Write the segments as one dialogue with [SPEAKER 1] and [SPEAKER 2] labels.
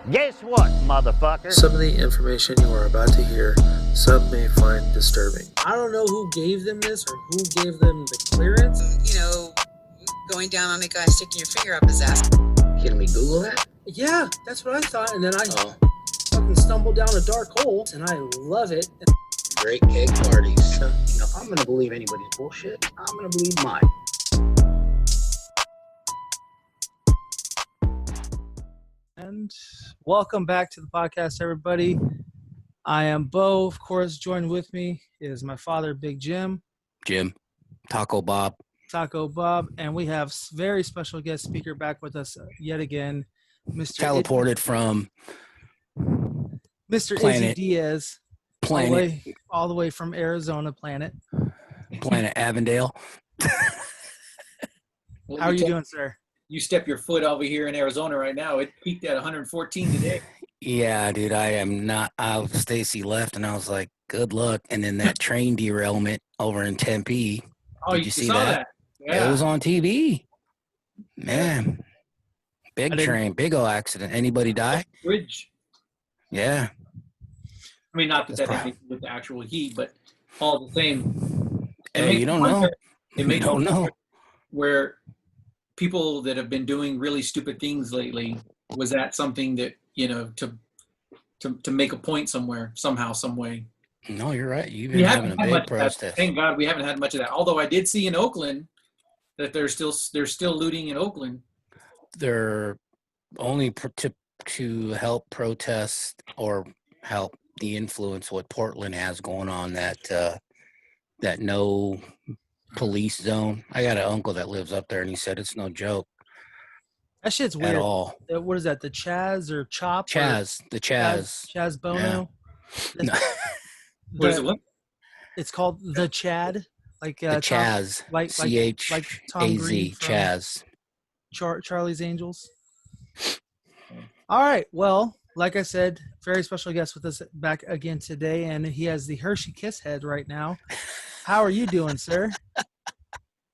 [SPEAKER 1] Guess what, motherfucker?
[SPEAKER 2] Some of the information you are about to hear, some may find disturbing.
[SPEAKER 3] I don't know who gave them this or who gave them the clearance.
[SPEAKER 4] Going down on a guy sticking your finger up his ass.
[SPEAKER 5] Can we Google that?
[SPEAKER 3] Yeah, that's what I thought. And then I fucking stumbled down a dark hole, and I love it.
[SPEAKER 5] Great keg parties. If I'm going to believe anybody's bullshit, I'm going to believe mine.
[SPEAKER 3] And welcome back to the podcast, everybody. I am Bo. Of course, joined with me is my father, Big Jim.
[SPEAKER 6] Taco Bob.
[SPEAKER 3] And we have very special guest speaker back with us yet again, Mr.
[SPEAKER 6] Teleported from
[SPEAKER 3] Mr.
[SPEAKER 6] Planet
[SPEAKER 3] Izzy Diaz.
[SPEAKER 6] Planet.
[SPEAKER 3] All the way from Arizona Planet
[SPEAKER 6] Avondale.
[SPEAKER 3] How are you doing, sir?
[SPEAKER 7] You step your foot over here in Arizona right now. It peaked at 114 today.
[SPEAKER 6] Yeah, dude, I am not. Stacy left, and I was like, good luck. And then that train derailment over in Tempe.
[SPEAKER 7] Oh,
[SPEAKER 6] Did you see
[SPEAKER 7] saw
[SPEAKER 6] that?
[SPEAKER 7] Yeah.
[SPEAKER 6] It was on TV. Man, big train, big old accident. Anybody die?
[SPEAKER 7] Bridge.
[SPEAKER 6] Yeah.
[SPEAKER 7] I mean, not that that had to do with the actual heat, but all the same.
[SPEAKER 6] Hey, you don't know.
[SPEAKER 7] You don't know. Where people that have been doing really stupid things lately, was that something that, to make a point somewhere, somehow, some way?
[SPEAKER 6] No, you're right. You've been having a big protest.
[SPEAKER 7] Thank God we haven't had much of that. Although I did see in Oakland that they're still looting in Oakland.
[SPEAKER 6] They're only to help protest or help the influence what Portland has going on, that no police zone. I got an uncle that lives up there, and he said it's no joke.
[SPEAKER 3] That shit's weird.
[SPEAKER 6] At all.
[SPEAKER 3] What is that? The Chaz or Chop?
[SPEAKER 6] Chaz. The Chaz.
[SPEAKER 3] Chaz Bono.
[SPEAKER 6] Yeah. No.
[SPEAKER 7] What is it? What?
[SPEAKER 3] It's called the Chad. Like
[SPEAKER 6] the Chaz.
[SPEAKER 3] Like Tom Green from
[SPEAKER 6] Chaz.
[SPEAKER 3] Charlie's Angels. All right. Well, like I said, very special guest with us back again today, and he has the Hershey Kiss head right now. How are you doing, sir?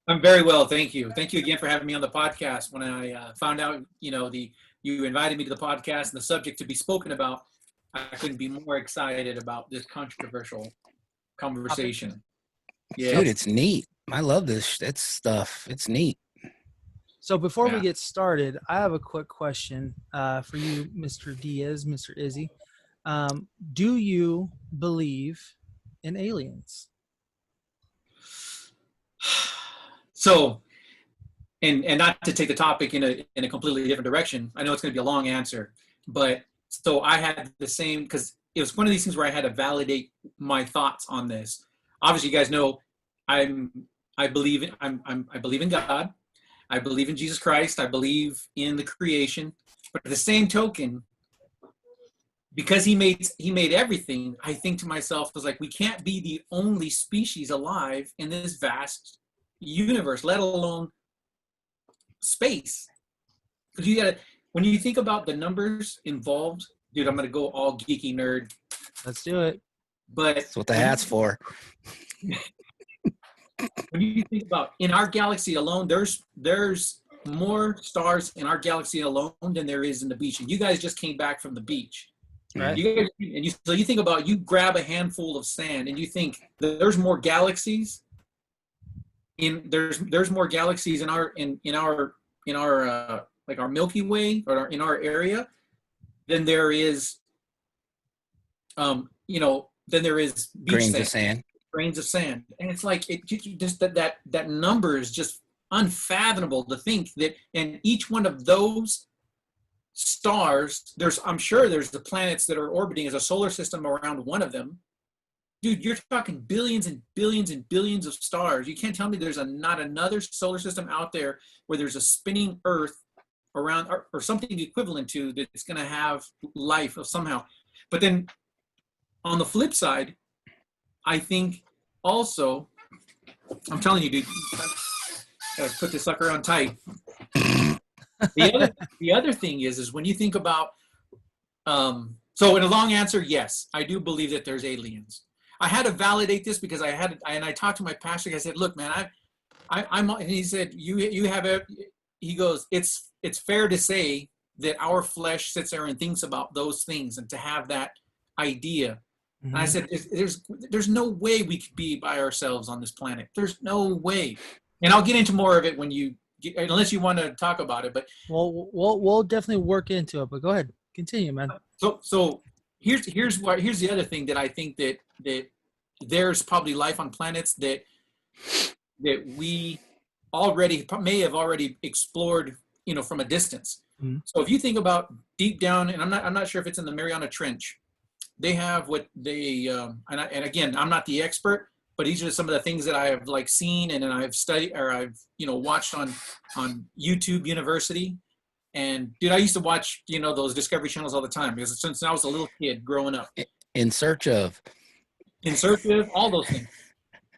[SPEAKER 7] I'm very well, thank you. Thank you again for having me on the podcast. When I found out, you invited me to the podcast and the subject to be spoken about, I couldn't be more excited about this controversial conversation.
[SPEAKER 6] Yeah, dude, it's neat. I love this stuff. It's neat.
[SPEAKER 3] So before we get started, I have a quick question for you, Mr. Diaz, Mr. Izzy. Do you believe in aliens?
[SPEAKER 7] So, and not to take the topic in a completely different direction. I know it's going to be a long answer, but so I had the same, because it was one of these things where I had to validate my thoughts on this. Obviously, you guys know I believe in God. I believe in Jesus Christ. I believe in the creation. But at the same token, because he made everything, I think to myself, I was like, we can't be the only species alive in this vast universe, let alone space. Because you gotta, when you think about the numbers involved, dude, I'm gonna go all geeky nerd.
[SPEAKER 3] Let's do it.
[SPEAKER 7] But
[SPEAKER 6] that's what the hat's for.
[SPEAKER 7] When you think about in our galaxy alone, there's more stars in our galaxy alone than there is in the beach. And you guys just came back from the beach. Right. So you think about, you grab a handful of sand and you think there's more galaxies there's more galaxies in our like our Milky Way or in our area than there is than there is beach grains of sand. And it's like just that number is just unfathomable to think that in each one of those stars, I'm sure there's the planets that are orbiting as a solar system around one of them. Dude, you're talking billions and billions and billions of stars. You can't tell me there's not another solar system out there where there's a spinning Earth around or something equivalent to that's going to have life of somehow. But then on the flip side, I think also, I'm telling you, dude, gotta put this sucker on tight. The other thing is when you think about, so in a long answer, yes, I do believe that there's aliens. I had to validate this because I talked to my pastor. I said, look, man, I'm, and he said, you have a, he goes, it's fair to say that our flesh sits there and thinks about those things, and to have that idea. And I said, there's no way we could be by ourselves on this planet. There's no way. And I'll get into more of it when you get, unless you want to talk about it. But
[SPEAKER 3] we'll definitely work into it. But go ahead, continue, man.
[SPEAKER 7] So here's the other thing that I think that there's probably life on planets that we already may have already explored, from a distance. So if you think about deep down, and I'm not sure if it's in the Mariana Trench, they have what they and again, I'm not the expert, but these are some of the things that I have seen and I've studied, or I've watched on YouTube University. And dude, I used to watch those Discovery channels all the time, because since I was a little kid growing up.
[SPEAKER 6] In search of
[SPEAKER 7] all those things.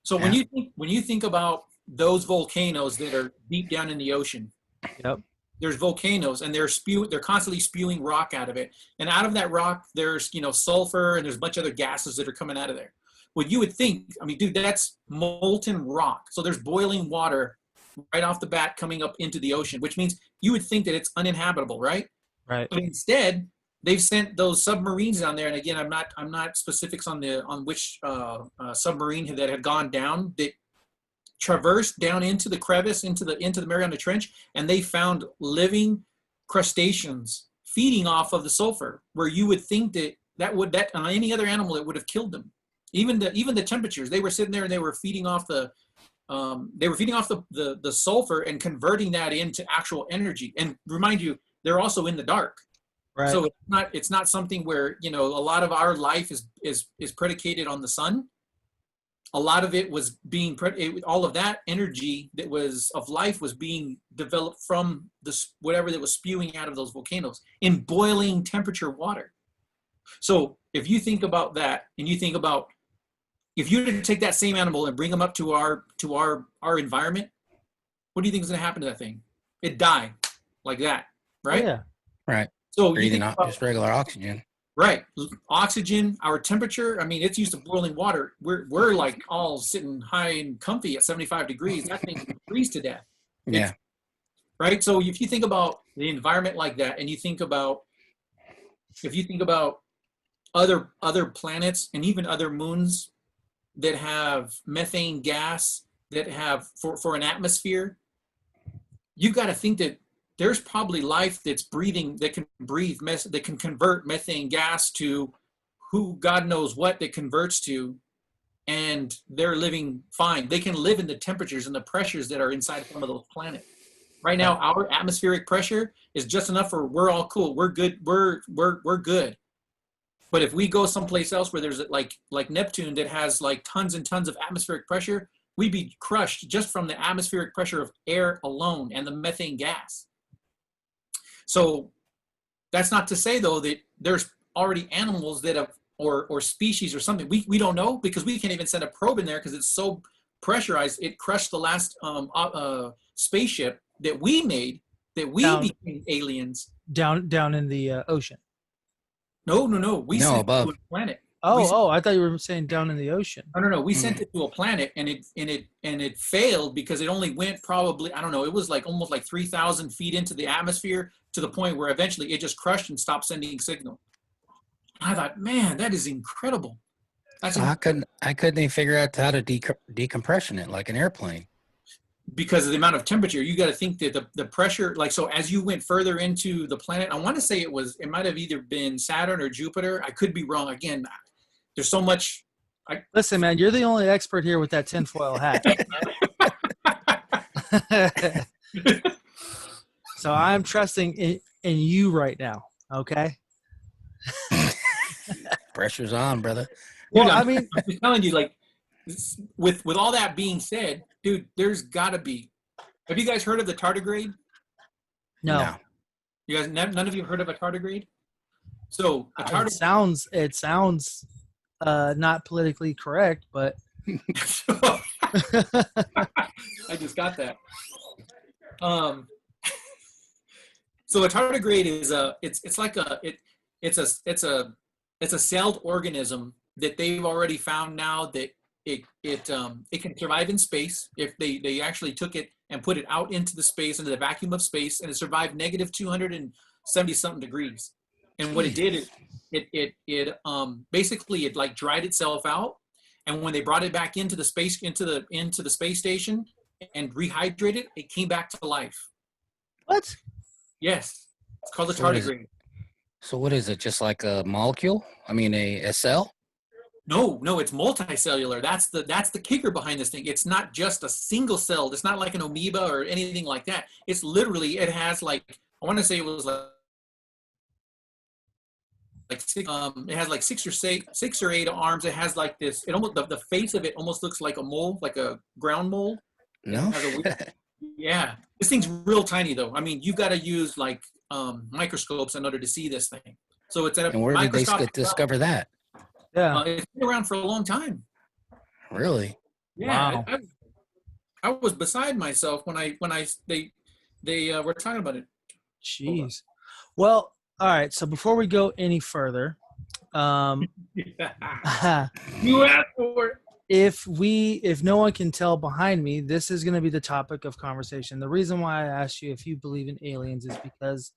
[SPEAKER 7] So when you think about those volcanoes that are deep down in the ocean,
[SPEAKER 3] yep,
[SPEAKER 7] there's volcanoes, and they're constantly spewing rock out of it, and out of that rock there's sulfur, and there's a bunch of other gases that are coming out of there. What you would think, dude, that's molten rock. So there's boiling water right off the bat coming up into the ocean, which means you would think that it's uninhabitable, right?
[SPEAKER 3] Right.
[SPEAKER 7] But instead, they've sent those submarines down there, and again, I'm not specifics on which submarine that had gone down, that traversed down into the crevice, into the Mariana Trench, and they found living crustaceans feeding off of the sulfur, where you would think that on any other animal it would have killed them. Even the temperatures, they were sitting there and they were feeding off the sulfur and converting that into actual energy. And remind you, they're also in the dark.
[SPEAKER 3] Right.
[SPEAKER 7] So it's not something where a lot of our life is predicated on the sun. A lot of it was all of that energy that was of life was being developed from whatever that was spewing out of those volcanoes in boiling temperature water. So if you think about that, and you think about if you were to take that same animal and bring them up to our environment, what do you think is going to happen to that thing? It'd die like that, right?
[SPEAKER 3] Yeah.
[SPEAKER 6] Right.
[SPEAKER 7] So
[SPEAKER 6] breathing just regular oxygen.
[SPEAKER 7] Right. Oxygen, our temperature, it's used to boiling water. We're like all sitting high and comfy at 75 degrees. That thing can freeze to death.
[SPEAKER 6] Yeah.
[SPEAKER 7] Right. So if you think about the environment like that, and if you think about other planets and even other moons that have methane gas, that have for an atmosphere, you've got to think that there's probably life that's breathing, that can convert methane gas to who God knows what that converts to, and they're living fine. They can live in the temperatures and the pressures that are inside some of those planets. Right now, our atmospheric pressure is just enough for we're all cool. We're good. We're good. But if we go someplace else where there's like Neptune that has tons and tons of atmospheric pressure, we'd be crushed just from the atmospheric pressure of air alone and the methane gas. So that's not to say, though, that there's already animals that have, or species or something. We don't know, because we can't even send a probe in there because it's so pressurized. It crushed the last spaceship that we made, that we became aliens.
[SPEAKER 3] Down in the ocean.
[SPEAKER 7] No. We sent
[SPEAKER 6] above.
[SPEAKER 7] it to a planet.
[SPEAKER 3] I thought you were saying down in the ocean.
[SPEAKER 7] No. We sent it to a planet, and it failed because it only went probably, I don't know, it was almost 3,000 feet into the atmosphere, to the point where eventually it just crushed and stopped sending signal. I thought, man, that is incredible.
[SPEAKER 6] How couldn't they figure out how to decompression it like an airplane?
[SPEAKER 7] Because of the amount of temperature. You got to think that the pressure, so as you went further into the planet, I want to say it might have either been Saturn or Jupiter. I could be wrong. Again, there's so much.
[SPEAKER 3] Listen, man, you're the only expert here with that tinfoil hat. So I'm trusting in you right now, okay?
[SPEAKER 6] Pressure's on, brother.
[SPEAKER 7] Well, I'm just telling you, with all that being said, dude, there's got to be. Have you guys heard of the tardigrade?
[SPEAKER 3] No.
[SPEAKER 7] You guys, none of you have heard of a tardigrade? So a tardigrade.
[SPEAKER 3] It sounds not politically correct, but
[SPEAKER 7] I just got that. So a tardigrade is it's a celled organism that they've already found now that it can survive in space. If they actually took it and put it out into the vacuum of space, and it survived negative 200 and 70-something degrees. And what it did is it basically it like dried itself out. And when they brought it back into the space station and rehydrated, it came back to life.
[SPEAKER 3] What?
[SPEAKER 7] Yes, it's called the tardigrade.
[SPEAKER 6] So what is it? Just like a molecule? I mean, a cell?
[SPEAKER 7] No, it's multicellular. That's the kicker behind this thing. It's not just a single cell. It's not like an amoeba or anything like that. It's literally, it has like, I want to say it was like six, it has like six or eight arms. It has like this, it almost, the face of it almost looks like a mole, like a ground mole.
[SPEAKER 6] No.
[SPEAKER 7] Yeah, this thing's real tiny though. I mean, you've got to use like microscopes in order to see this thing. So it's at a
[SPEAKER 6] And where did they discover that?
[SPEAKER 3] Yeah,
[SPEAKER 7] it's been around for a long time.
[SPEAKER 6] Really?
[SPEAKER 7] Yeah,
[SPEAKER 3] wow.
[SPEAKER 7] I was beside myself when they were talking about it.
[SPEAKER 3] Jeez. Well, all right. So before we go any further,
[SPEAKER 7] You asked for it.
[SPEAKER 3] if no one can tell behind me, this is going to be the topic of conversation. The reason why I asked you if you believe in aliens is because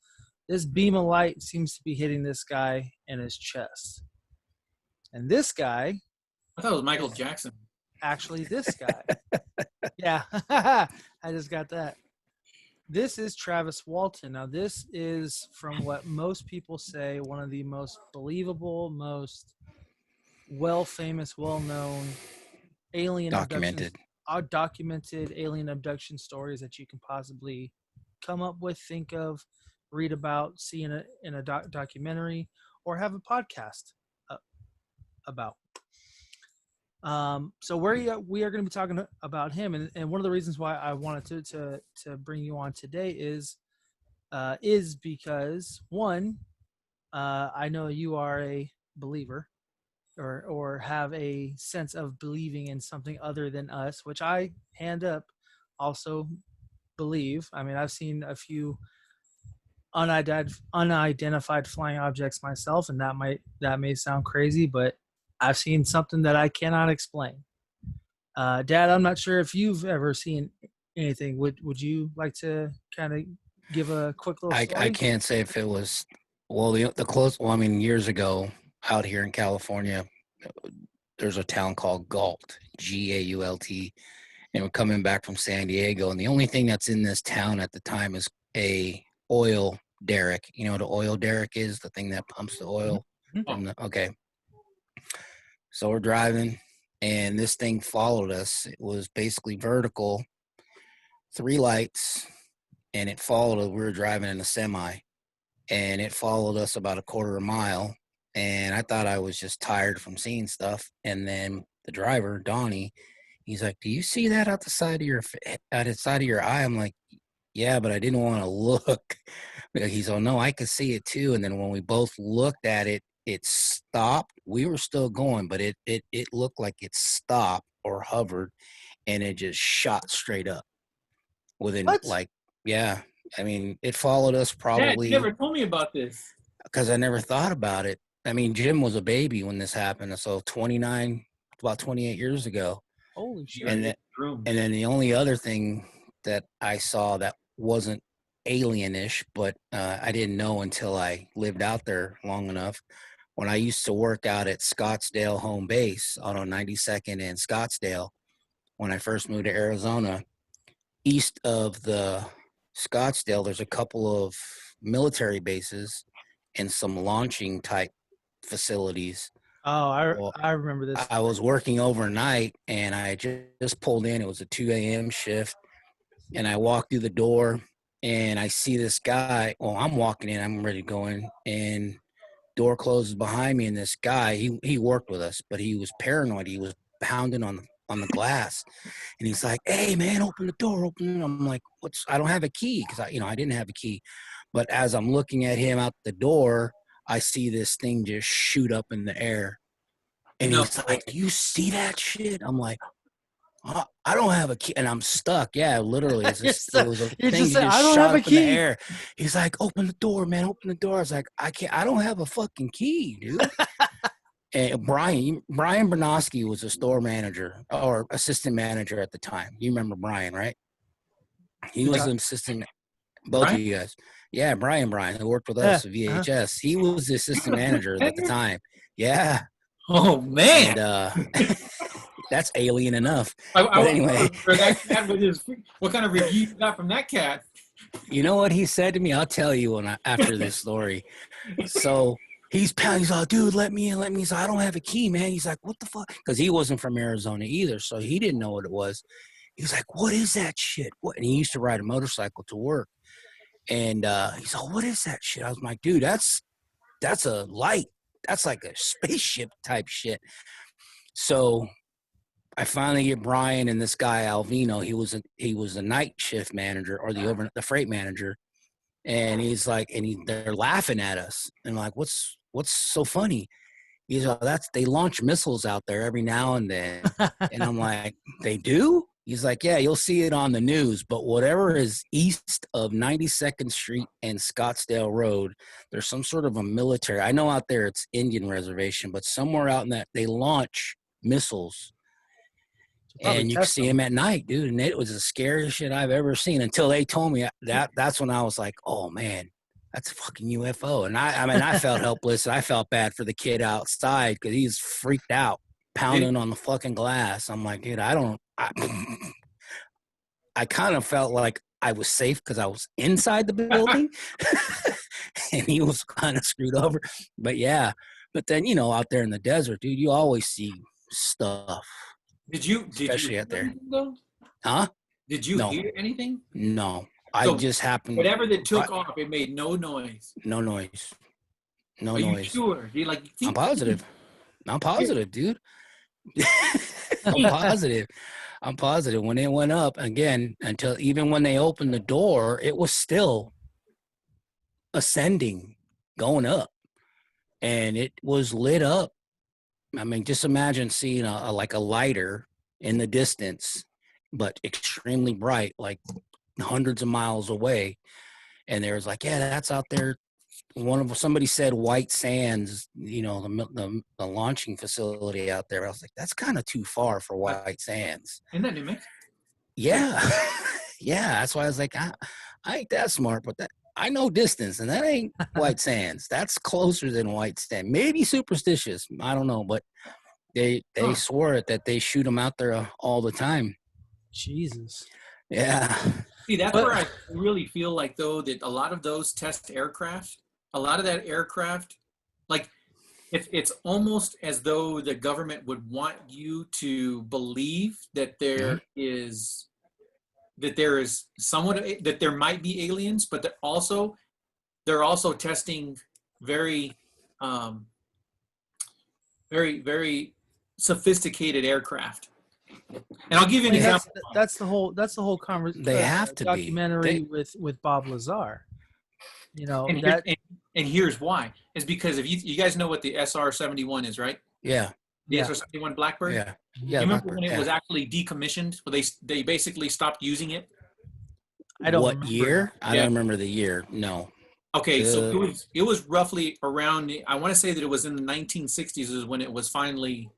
[SPEAKER 3] this beam of light seems to be hitting this guy in his chest. And this guy,
[SPEAKER 7] I thought it was Michael Jackson.
[SPEAKER 3] actually this guy. Yeah, I just got that. This is Travis Walton. Now, this is, from what most people say, one of the most believable, most famous, well-known alien
[SPEAKER 6] Documented
[SPEAKER 3] alien abduction stories that you can possibly come up with, think of, read about, see in a documentary, or have a podcast about. So we are going to be talking about him, and one of the reasons why I wanted to bring you on today is because one, I know you are a believer, or have a sense of believing in something other than us, which I hand up also believe. I mean, I've seen a few unidentified flying objects myself, and that may sound crazy, but I've seen something that I cannot explain. Dad, I'm not sure if you've ever seen anything. Would you like to kind of give a quick little story?
[SPEAKER 6] I can't say if it was, well, the close, well, I mean, years ago out here in California, there's a town called Galt, Gault, and we're coming back from San Diego, and the only thing that's in this town at the time is a oil derrick. You know what an oil derrick is? The thing that pumps the oil.
[SPEAKER 3] Mm-hmm.
[SPEAKER 6] Okay. So we're driving, and this thing followed us. It was basically vertical, 3 lights, and it followed us. We were driving in a semi, and it followed us about a quarter of a mile. And I thought I was just tired from seeing stuff. And then the driver, Donnie, he's like, "Do you see that out the side of your eye?" I'm like, "Yeah, but I didn't want to look." He's like, "No, I could see it too." And then when we both looked at it, it stopped. We were still going, but it looked like it stopped or hovered, and it just shot straight up. Within
[SPEAKER 3] What?
[SPEAKER 6] Yeah. I mean, it followed us probably.
[SPEAKER 7] Dad, you never told me about this.
[SPEAKER 6] Because I never thought about it. I mean, Jim was a baby when this happened, so about 28 years ago.
[SPEAKER 3] Holy shit.
[SPEAKER 6] And then the only other thing that I saw that wasn't alienish, but I didn't know until I lived out there long enough. When I used to work out at Scottsdale home base on 92nd and Scottsdale, when I first moved to Arizona, east of the Scottsdale, there's a couple of military bases and some launching type facilities.
[SPEAKER 3] Oh, I remember this.
[SPEAKER 6] I was working overnight, and I just pulled in. It was a 2 a.m. shift, and I walked through the door, and I see this guy. Well, I'm walking in. I'm ready to go in, and door closes behind me, and this guy, he worked with us, but he was paranoid. He was pounding on the glass, and he's like, "Hey, man, open the door, open it." I'm like, I don't have a key, because I didn't have a key. But as I'm looking at him out the door, I see this thing just shoot up in the air. And he's like, "Do you see that shit?" I'm like, "I don't have a key." And I'm stuck. Yeah, literally. It was a thing that just shot up in the air. He's like, "Open the door, man, open the door." I was like, I don't have a fucking key, dude. And Brian Bernosky was a store manager or assistant manager at the time. You remember Brian, right? He was an assistant. Both of you guys. Yeah, Brian, who worked with
[SPEAKER 3] Yeah,
[SPEAKER 6] us at VHS. He was the assistant manager at the time. Yeah.
[SPEAKER 7] Oh man,
[SPEAKER 6] And that's alien enough.
[SPEAKER 7] I
[SPEAKER 6] But anyway,
[SPEAKER 7] for that cat with his, what kind of review you got from that cat?
[SPEAKER 6] you know what he said to me? I'll tell you after this story. So he's pounding. He's like, dude, let me in. He's like, I don't have a key, man. He's like, what the fuck? Because he wasn't from Arizona either, so he didn't know what it was. He was like, what is that shit? What? And he used to ride a motorcycle to work. And he's like, what is that shit? I was like, dude, that's a light. That's like a spaceship type shit. So I finally get Brian and this guy Alvino. He was a night shift manager or the freight manager, and he's like, they're laughing at us and like, what's so funny? He's like, they launch missiles out there every now and then, and I'm like, they do? He's like, yeah, you'll see it on the news, but whatever is east of 92nd Street and Scottsdale Road, there's some sort of a military. I know out there it's Indian reservation, but somewhere out in that they launch missiles. And you can see them at night, dude. And it was the scariest shit I've ever seen until they told me that. That's when I was like, oh, man, that's a fucking UFO. And I felt helpless. I felt bad for the kid outside because he's freaked out, pounding on the fucking glass. I'm like, dude, I kind of felt like I was safe because I was inside the building. And he was kind of screwed over. But, yeah. But then, out there in the desert, dude, you always see stuff.
[SPEAKER 7] Especially
[SPEAKER 6] out there.
[SPEAKER 7] Though?
[SPEAKER 6] Huh?
[SPEAKER 7] Did you hear anything?
[SPEAKER 6] No.
[SPEAKER 7] So
[SPEAKER 6] I just happened.
[SPEAKER 7] Whatever that took off, it made no noise.
[SPEAKER 6] No noise. No
[SPEAKER 7] Are
[SPEAKER 6] noise.
[SPEAKER 7] You sure? You like?
[SPEAKER 6] I'm positive. Dude. I'm positive. When it went up again, until even when they opened the door, it was still ascending, going up, and it was lit up. I mean, just imagine seeing a lighter in the distance, but extremely bright, like hundreds of miles away. And there was like, yeah, that's out there. Somebody said White Sands, the launching facility out there. I was like, that's kind of too far for White Sands.
[SPEAKER 7] Isn't that New Mexico?
[SPEAKER 6] Yeah. Yeah. That's why I was like, I ain't that smart, but I know distance, and that ain't White Sands. That's closer than White Sands. Maybe superstitious. I don't know, but they swore it that they shoot them out there all the time.
[SPEAKER 3] Jesus.
[SPEAKER 6] Yeah.
[SPEAKER 7] See, that's where I really feel like, though, that a lot of those test aircraft, a lot of that aircraft, like, it's almost as though the government would want you to believe that there is somewhat that there might be aliens, but they're also testing very very, very sophisticated aircraft. And I'll give you an example.
[SPEAKER 3] That's the whole conversation.
[SPEAKER 6] They have to
[SPEAKER 3] documentary with Bob Lazar.
[SPEAKER 7] And here's why. Is because if you guys know what the SR-71 is, right?
[SPEAKER 6] Yeah.
[SPEAKER 7] The SR-71 Blackbird?
[SPEAKER 6] Yeah.
[SPEAKER 7] You remember when it was actually decommissioned? Well, they basically stopped using it?
[SPEAKER 3] I don't
[SPEAKER 6] remember. Year? I don't remember the year. No.
[SPEAKER 7] Okay, so it was roughly around, I want to say that it was in the 1960s is when it was finally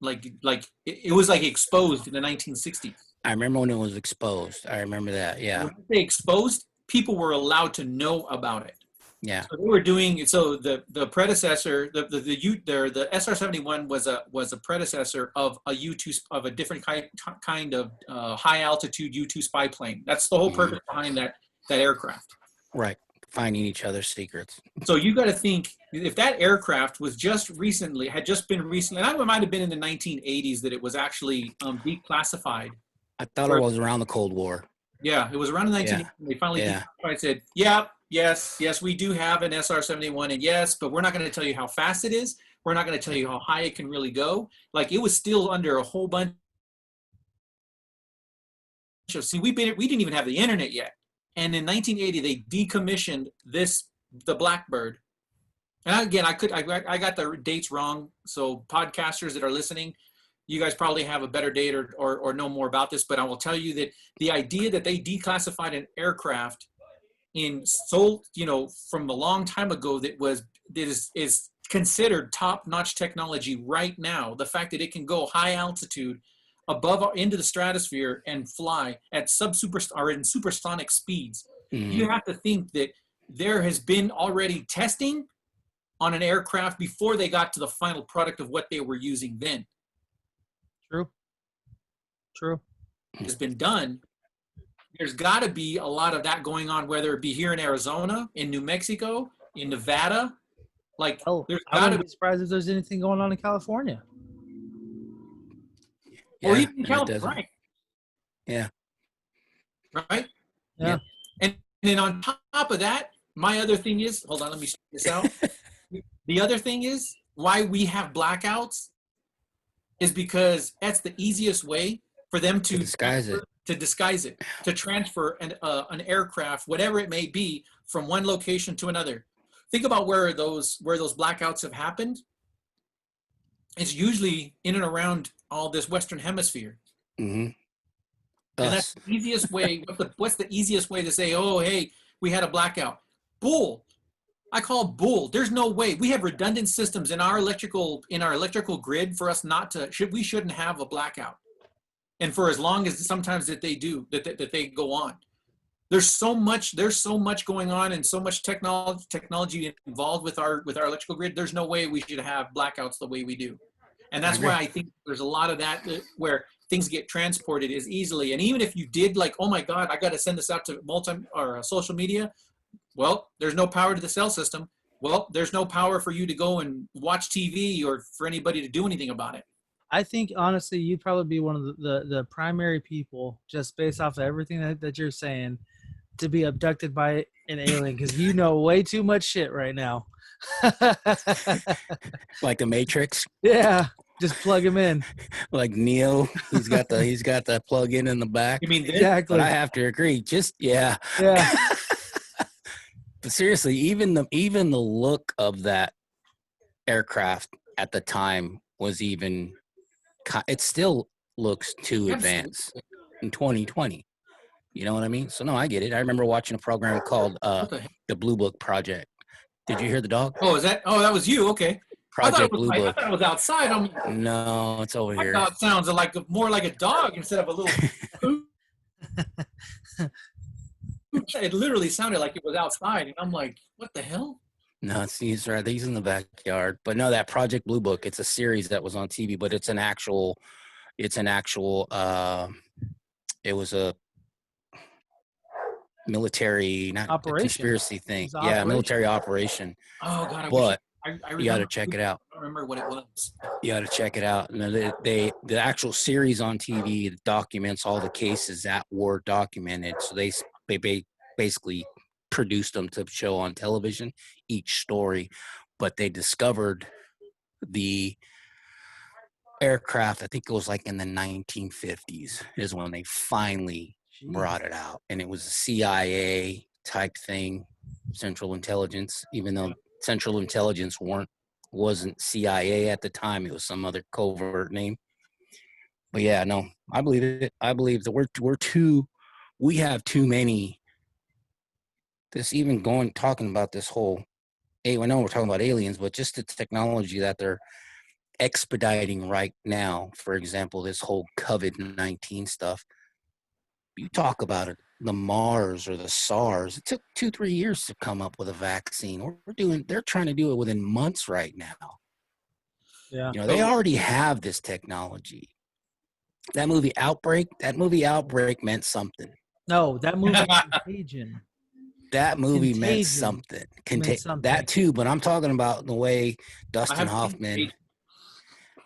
[SPEAKER 7] it was like exposed in the 1960s.
[SPEAKER 6] I remember when it was exposed. I remember that. Yeah.
[SPEAKER 7] When they exposed, people were allowed to know about it.
[SPEAKER 6] Yeah.
[SPEAKER 7] So they were doing so. The predecessor, the SR-71 was a predecessor of a U-2 of a different kind of high altitude U-2 spy plane. That's the whole purpose behind that aircraft.
[SPEAKER 6] Right. Finding each other's secrets.
[SPEAKER 7] So you got to think, if that aircraft had just been recently, and it might have been in the 1980s that it was actually declassified.
[SPEAKER 6] I thought it was around the Cold War.
[SPEAKER 7] Yeah, it was around the 1980s. Yeah. They finally declassified, said, yeah, yes, we do have an SR-71, and yes, but we're not going to tell you how fast it is. We're not going to tell you how high it can really go. Like, it was still under a whole bunch of, we didn't even have the internet yet. And in 1980, they decommissioned the Blackbird. And again, I got the dates wrong. So podcasters that are listening, you guys probably have a better date or know more about this. But I will tell you that the idea that they declassified an aircraft from a long time ago that is considered top-notch technology right now. The fact that it can go high altitude above into the stratosphere and fly at in supersonic speeds. You have to think that there has been already testing on an aircraft before they got to the final product of what they were using then.
[SPEAKER 3] True.
[SPEAKER 7] Has been done. There's got to be a lot of that going on, whether it be here in Arizona, in New Mexico, in Nevada. Like, there's
[SPEAKER 3] I
[SPEAKER 7] got to
[SPEAKER 3] wouldn't be surprised if there's anything going on in California.
[SPEAKER 7] Or even in California, right?
[SPEAKER 6] Yeah.
[SPEAKER 7] Right?
[SPEAKER 3] Yeah.
[SPEAKER 7] And then on top of that, my other thing is, hold on, let me check this out. The other thing is why we have blackouts is because that's the easiest way for them to
[SPEAKER 6] disguise it.
[SPEAKER 7] To disguise it, to transfer an aircraft, whatever it may be, from one location to another. Think about where those blackouts have happened. It's usually in and around all this Western Hemisphere.
[SPEAKER 6] Mm-hmm.
[SPEAKER 7] And that's the easiest way. What's the easiest way to say, oh, hey, we had a blackout? Bull. I call bull. There's no way. We have redundant systems in our electrical grid for us not to, we shouldn't have a blackout. And for as long as sometimes that they do, that they go on. There's so much going on and so much technology involved with our electrical grid. There's no way we should have blackouts the way we do. And that's why I think there's a lot of that where things get transported as easily. And even if you did like, oh my God, I got to send this out to social media. Well, there's no power to the cell system. Well, there's no power for you to go and watch TV or for anybody to do anything about it.
[SPEAKER 3] I think, honestly, you'd probably be one of the primary people, just based off of everything that you're saying, to be abducted by an alien, because you know way too much shit right now.
[SPEAKER 6] Like the Matrix?
[SPEAKER 3] Yeah, just plug him in.
[SPEAKER 6] Like Neo, he's got the plug in the back.
[SPEAKER 7] You mean
[SPEAKER 3] exactly?
[SPEAKER 6] But I have to agree.
[SPEAKER 3] Yeah.
[SPEAKER 6] But seriously, even the look of that aircraft at the time was even. It still looks too advanced in 2020. You know what I mean? So no, I get it. I remember watching a program called the Blue Book Project. Did you hear the dog?
[SPEAKER 7] Oh, that was you? Okay.
[SPEAKER 6] Project Blue Book.
[SPEAKER 7] I thought it was outside.
[SPEAKER 6] No, it's over here.
[SPEAKER 7] I thought it sounds more like a dog instead of a little. It literally sounded like it was outside, and I'm like, what the hell?
[SPEAKER 6] No, he's right. He's in the backyard. But no, that Project Blue Book, it's a series that was on TV, but it was a military, not
[SPEAKER 3] operation.
[SPEAKER 6] A conspiracy thing. Yeah, military operation.
[SPEAKER 7] Oh, God.
[SPEAKER 6] But
[SPEAKER 7] I
[SPEAKER 6] you got to check it out.
[SPEAKER 7] I don't remember what it was.
[SPEAKER 6] You got to check it out. And the actual series on TV documents all the cases that were documented. So they basically produced them to show on television, each story, but they discovered the aircraft, I think it was like in the 1950s is when they finally brought it out. And it was a CIA type thing, Central Intelligence, even though Central Intelligence wasn't CIA at the time, it was some other covert name. But yeah, no, I believe it. I believe that we have too many. This even talking about this whole, I know we're talking about aliens, but just the technology that they're expediting right now. For example, this whole COVID-19 stuff. You talk about it, the Mars or the SARS. It took 2-3 years to come up with a vaccine. They're trying to do it within months right now.
[SPEAKER 3] Yeah.
[SPEAKER 6] You know, they already have this technology. That movie Outbreak meant something.
[SPEAKER 3] No, that movie Contagion.
[SPEAKER 6] That movie meant something. That too, but I'm talking about the way Dustin Hoffman.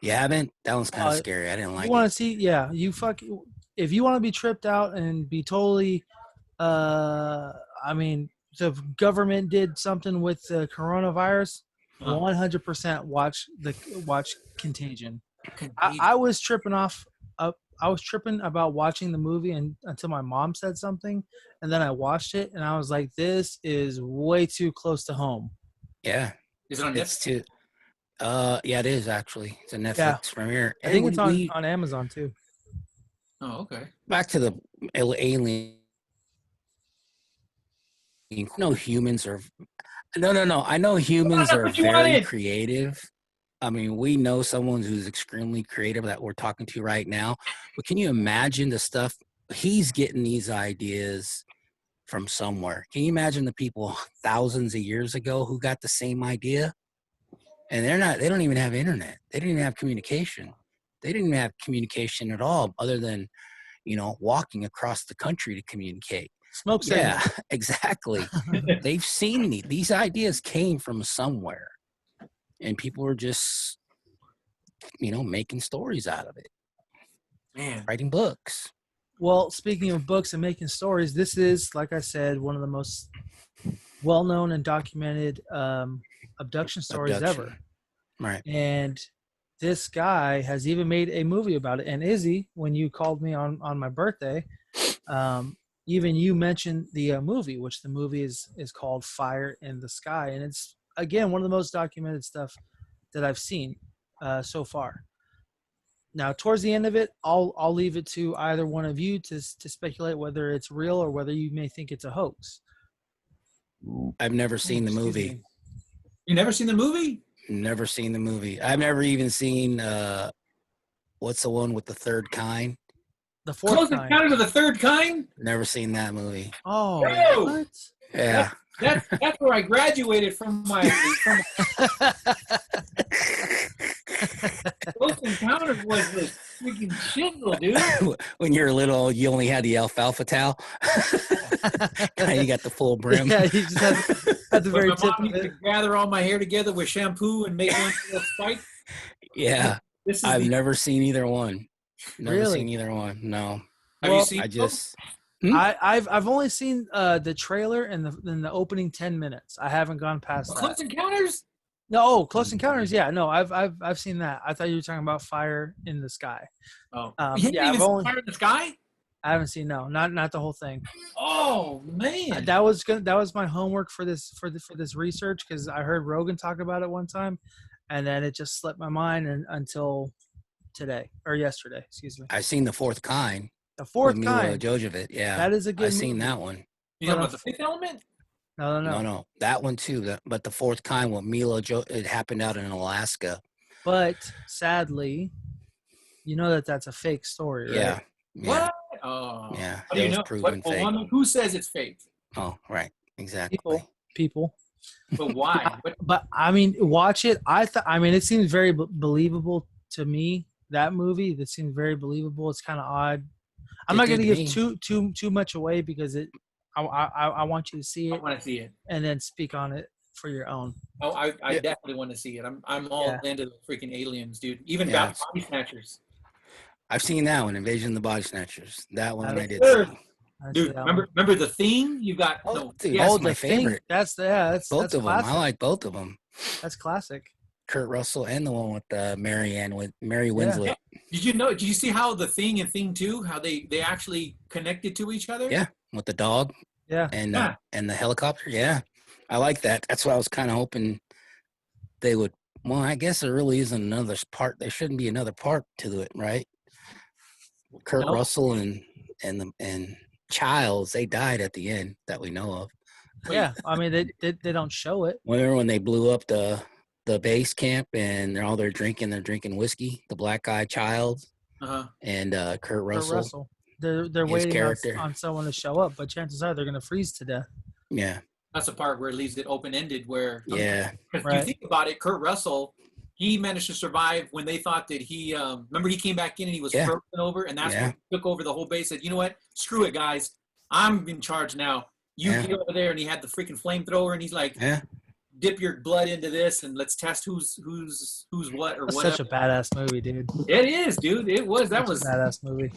[SPEAKER 6] You haven't? That one's kind of scary. I didn't like it.
[SPEAKER 3] You want to see? Yeah, if you want to be tripped out and be totally, the government did something with the coronavirus. 100% watch Contagion. I was tripping off. I was tripping about watching the movie until my mom said something, and then I watched it, and I was like, "This is way too close to home."
[SPEAKER 6] Yeah,
[SPEAKER 7] is it on Netflix?
[SPEAKER 6] Yeah, it is actually. It's a Netflix premiere.
[SPEAKER 3] I think it's on Amazon too.
[SPEAKER 7] Oh, okay.
[SPEAKER 6] Back to the alien. No, humans are. No. I know humans are very creative. I mean, we know someone who's extremely creative that we're talking to right now. But can you imagine the stuff he's getting these ideas from somewhere. Can you imagine the people thousands of years ago who got the same idea? And they don't even have internet. They didn't even have communication. They didn't even have communication at all other than, walking across the country to communicate.
[SPEAKER 3] Smoke signal.
[SPEAKER 6] Yeah, exactly. They've seen these ideas came from somewhere, and people were just, making stories out of it.
[SPEAKER 7] Man,
[SPEAKER 6] Writing books.
[SPEAKER 3] Well, speaking of books and making stories, this is, like I said, one of the most well-known and documented abduction stories ever.
[SPEAKER 6] Right.
[SPEAKER 3] And this guy has even made a movie about it. And Izzy, when you called me on my birthday, even you mentioned the movie, which the movie is called Fire in the Sky. And it's, again, one of the most documented stuff that I've seen so far. Now, towards the end of it, I'll leave it to either one of you to speculate whether it's real or whether you may think it's a hoax.
[SPEAKER 6] I've never seen the movie.
[SPEAKER 3] Me.
[SPEAKER 7] you never seen the movie?
[SPEAKER 6] Never seen the movie. I've never even seen what's the one with the third kind?
[SPEAKER 3] The fourth
[SPEAKER 7] Close
[SPEAKER 3] kind.
[SPEAKER 7] Encounters of the Third Kind?
[SPEAKER 6] Never seen that movie.
[SPEAKER 3] Oh,
[SPEAKER 7] No!
[SPEAKER 3] what?
[SPEAKER 6] Yeah.
[SPEAKER 7] That's where I graduated from my Close Encounters was the freaking shizzle, dude.
[SPEAKER 6] When you're little, you only had the alfalfa towel. Now you got the full brim.
[SPEAKER 3] Yeah, you just had the very
[SPEAKER 7] My
[SPEAKER 3] tip
[SPEAKER 7] mom
[SPEAKER 3] of
[SPEAKER 7] used
[SPEAKER 3] it.
[SPEAKER 7] to gather all my hair together with shampoo and make one little spike.
[SPEAKER 6] Yeah.
[SPEAKER 7] This is
[SPEAKER 6] I've never seen either one. Never
[SPEAKER 3] Really?
[SPEAKER 6] seen either one. No.
[SPEAKER 7] Have
[SPEAKER 3] Well,
[SPEAKER 7] you seen
[SPEAKER 6] I
[SPEAKER 7] them?
[SPEAKER 6] just
[SPEAKER 3] I've only seen the trailer and the opening 10 minutes. I haven't gone past that.
[SPEAKER 7] Close Encounters?
[SPEAKER 3] No, Close Encounters. Yeah, no, I've seen that. I thought you were talking about Fire in the Sky.
[SPEAKER 7] Oh,
[SPEAKER 3] yeah,
[SPEAKER 7] you didn't
[SPEAKER 3] I've
[SPEAKER 7] even
[SPEAKER 3] only-
[SPEAKER 7] see Fire in the Sky?
[SPEAKER 3] I haven't seen not the whole thing.
[SPEAKER 7] Oh man,
[SPEAKER 3] That was my homework for this research because I heard Rogan talk about it one time, and then it just slipped my mind until today or yesterday. Excuse me.
[SPEAKER 6] I've seen the fourth kind.
[SPEAKER 3] The fourth
[SPEAKER 6] with Mila
[SPEAKER 3] kind.
[SPEAKER 6] Jovovich. Yeah.
[SPEAKER 3] That is a good.
[SPEAKER 6] I've seen
[SPEAKER 3] movie.
[SPEAKER 6] that one.
[SPEAKER 7] you talking about the Fifth Element?
[SPEAKER 3] No.
[SPEAKER 6] No, that one too. But the fourth kind with it happened out in Alaska.
[SPEAKER 3] But sadly, you know that's a fake story, right?
[SPEAKER 6] Yeah. Yeah.
[SPEAKER 7] What? Oh,
[SPEAKER 6] Yeah.
[SPEAKER 7] How do you
[SPEAKER 6] It was
[SPEAKER 7] know?
[SPEAKER 6] proven fake.
[SPEAKER 7] Who says it's fake?
[SPEAKER 6] Oh, right. Exactly.
[SPEAKER 3] People.
[SPEAKER 7] But why?
[SPEAKER 3] But I mean, watch it. It seems very believable to me. That movie, that seems very believable. It's kind of odd. I'm
[SPEAKER 6] It
[SPEAKER 3] not going to
[SPEAKER 6] did
[SPEAKER 3] give too much away because I want you to see
[SPEAKER 7] I
[SPEAKER 3] it
[SPEAKER 7] want to see it.
[SPEAKER 3] and then speak on it for your own.
[SPEAKER 7] Oh, I
[SPEAKER 6] Yeah.
[SPEAKER 7] definitely want to see it. I'm all
[SPEAKER 3] Yeah.
[SPEAKER 7] into the freaking aliens, dude. Even
[SPEAKER 6] Yeah.
[SPEAKER 7] Body Snatchers.
[SPEAKER 6] I've seen that one, Invasion of the Body Snatchers. That one I did
[SPEAKER 7] Sure.
[SPEAKER 6] see.
[SPEAKER 3] I see
[SPEAKER 7] Dude,
[SPEAKER 3] that one.
[SPEAKER 7] remember the Thing? You got
[SPEAKER 6] Oh, dude,
[SPEAKER 7] yeah,
[SPEAKER 6] that's
[SPEAKER 3] The
[SPEAKER 6] my
[SPEAKER 3] Thing,
[SPEAKER 6] favorite.
[SPEAKER 3] That's
[SPEAKER 6] Both of
[SPEAKER 3] classic.
[SPEAKER 6] them. I like both of them.
[SPEAKER 3] That's classic.
[SPEAKER 6] Kurt Russell and the one with Mary Winslet.
[SPEAKER 7] Did you see how the Thing and Thing 2, how they actually connected to each other?
[SPEAKER 6] Yeah, with the dog
[SPEAKER 3] Yeah.
[SPEAKER 6] and
[SPEAKER 7] Yeah.
[SPEAKER 6] and the helicopter. Yeah, I like that. That's what I was kind of hoping they would. Well, I guess there really isn't another part. There shouldn't be another part to it, right? Kurt
[SPEAKER 7] No.
[SPEAKER 6] Russell and Childs, they died at the end that we know of.
[SPEAKER 3] Yeah. I mean, they don't show it.
[SPEAKER 6] Remember when they blew up the base camp and they're drinking whiskey, the black guy Childs
[SPEAKER 7] Uh-huh.
[SPEAKER 6] and Kurt
[SPEAKER 3] Kurt
[SPEAKER 6] Russell.
[SPEAKER 3] Russell. They're
[SPEAKER 6] His
[SPEAKER 3] waiting
[SPEAKER 6] character.
[SPEAKER 3] on someone to show up, but chances are they're going to freeze to death.
[SPEAKER 6] Yeah,
[SPEAKER 7] That's the part where it leaves it open-ended where
[SPEAKER 6] yeah,
[SPEAKER 7] because
[SPEAKER 3] Right.
[SPEAKER 7] you think about it, Kurt Russell, he managed to survive when they thought that he remember he came back in and he was
[SPEAKER 6] Yeah.
[SPEAKER 7] frozen over, and that's
[SPEAKER 6] Yeah.
[SPEAKER 7] when he took over the whole base, said, you know what, screw it, guys, I'm in charge now, you
[SPEAKER 6] Yeah.
[SPEAKER 7] get over there. And he had the freaking flamethrower, and he's like,
[SPEAKER 6] yeah.
[SPEAKER 7] dip your blood into this and let's test who's what or
[SPEAKER 3] That's
[SPEAKER 7] whatever.
[SPEAKER 3] such a badass movie, dude.
[SPEAKER 7] It is, dude. It was. That
[SPEAKER 3] Such
[SPEAKER 7] was.
[SPEAKER 3] a badass movie.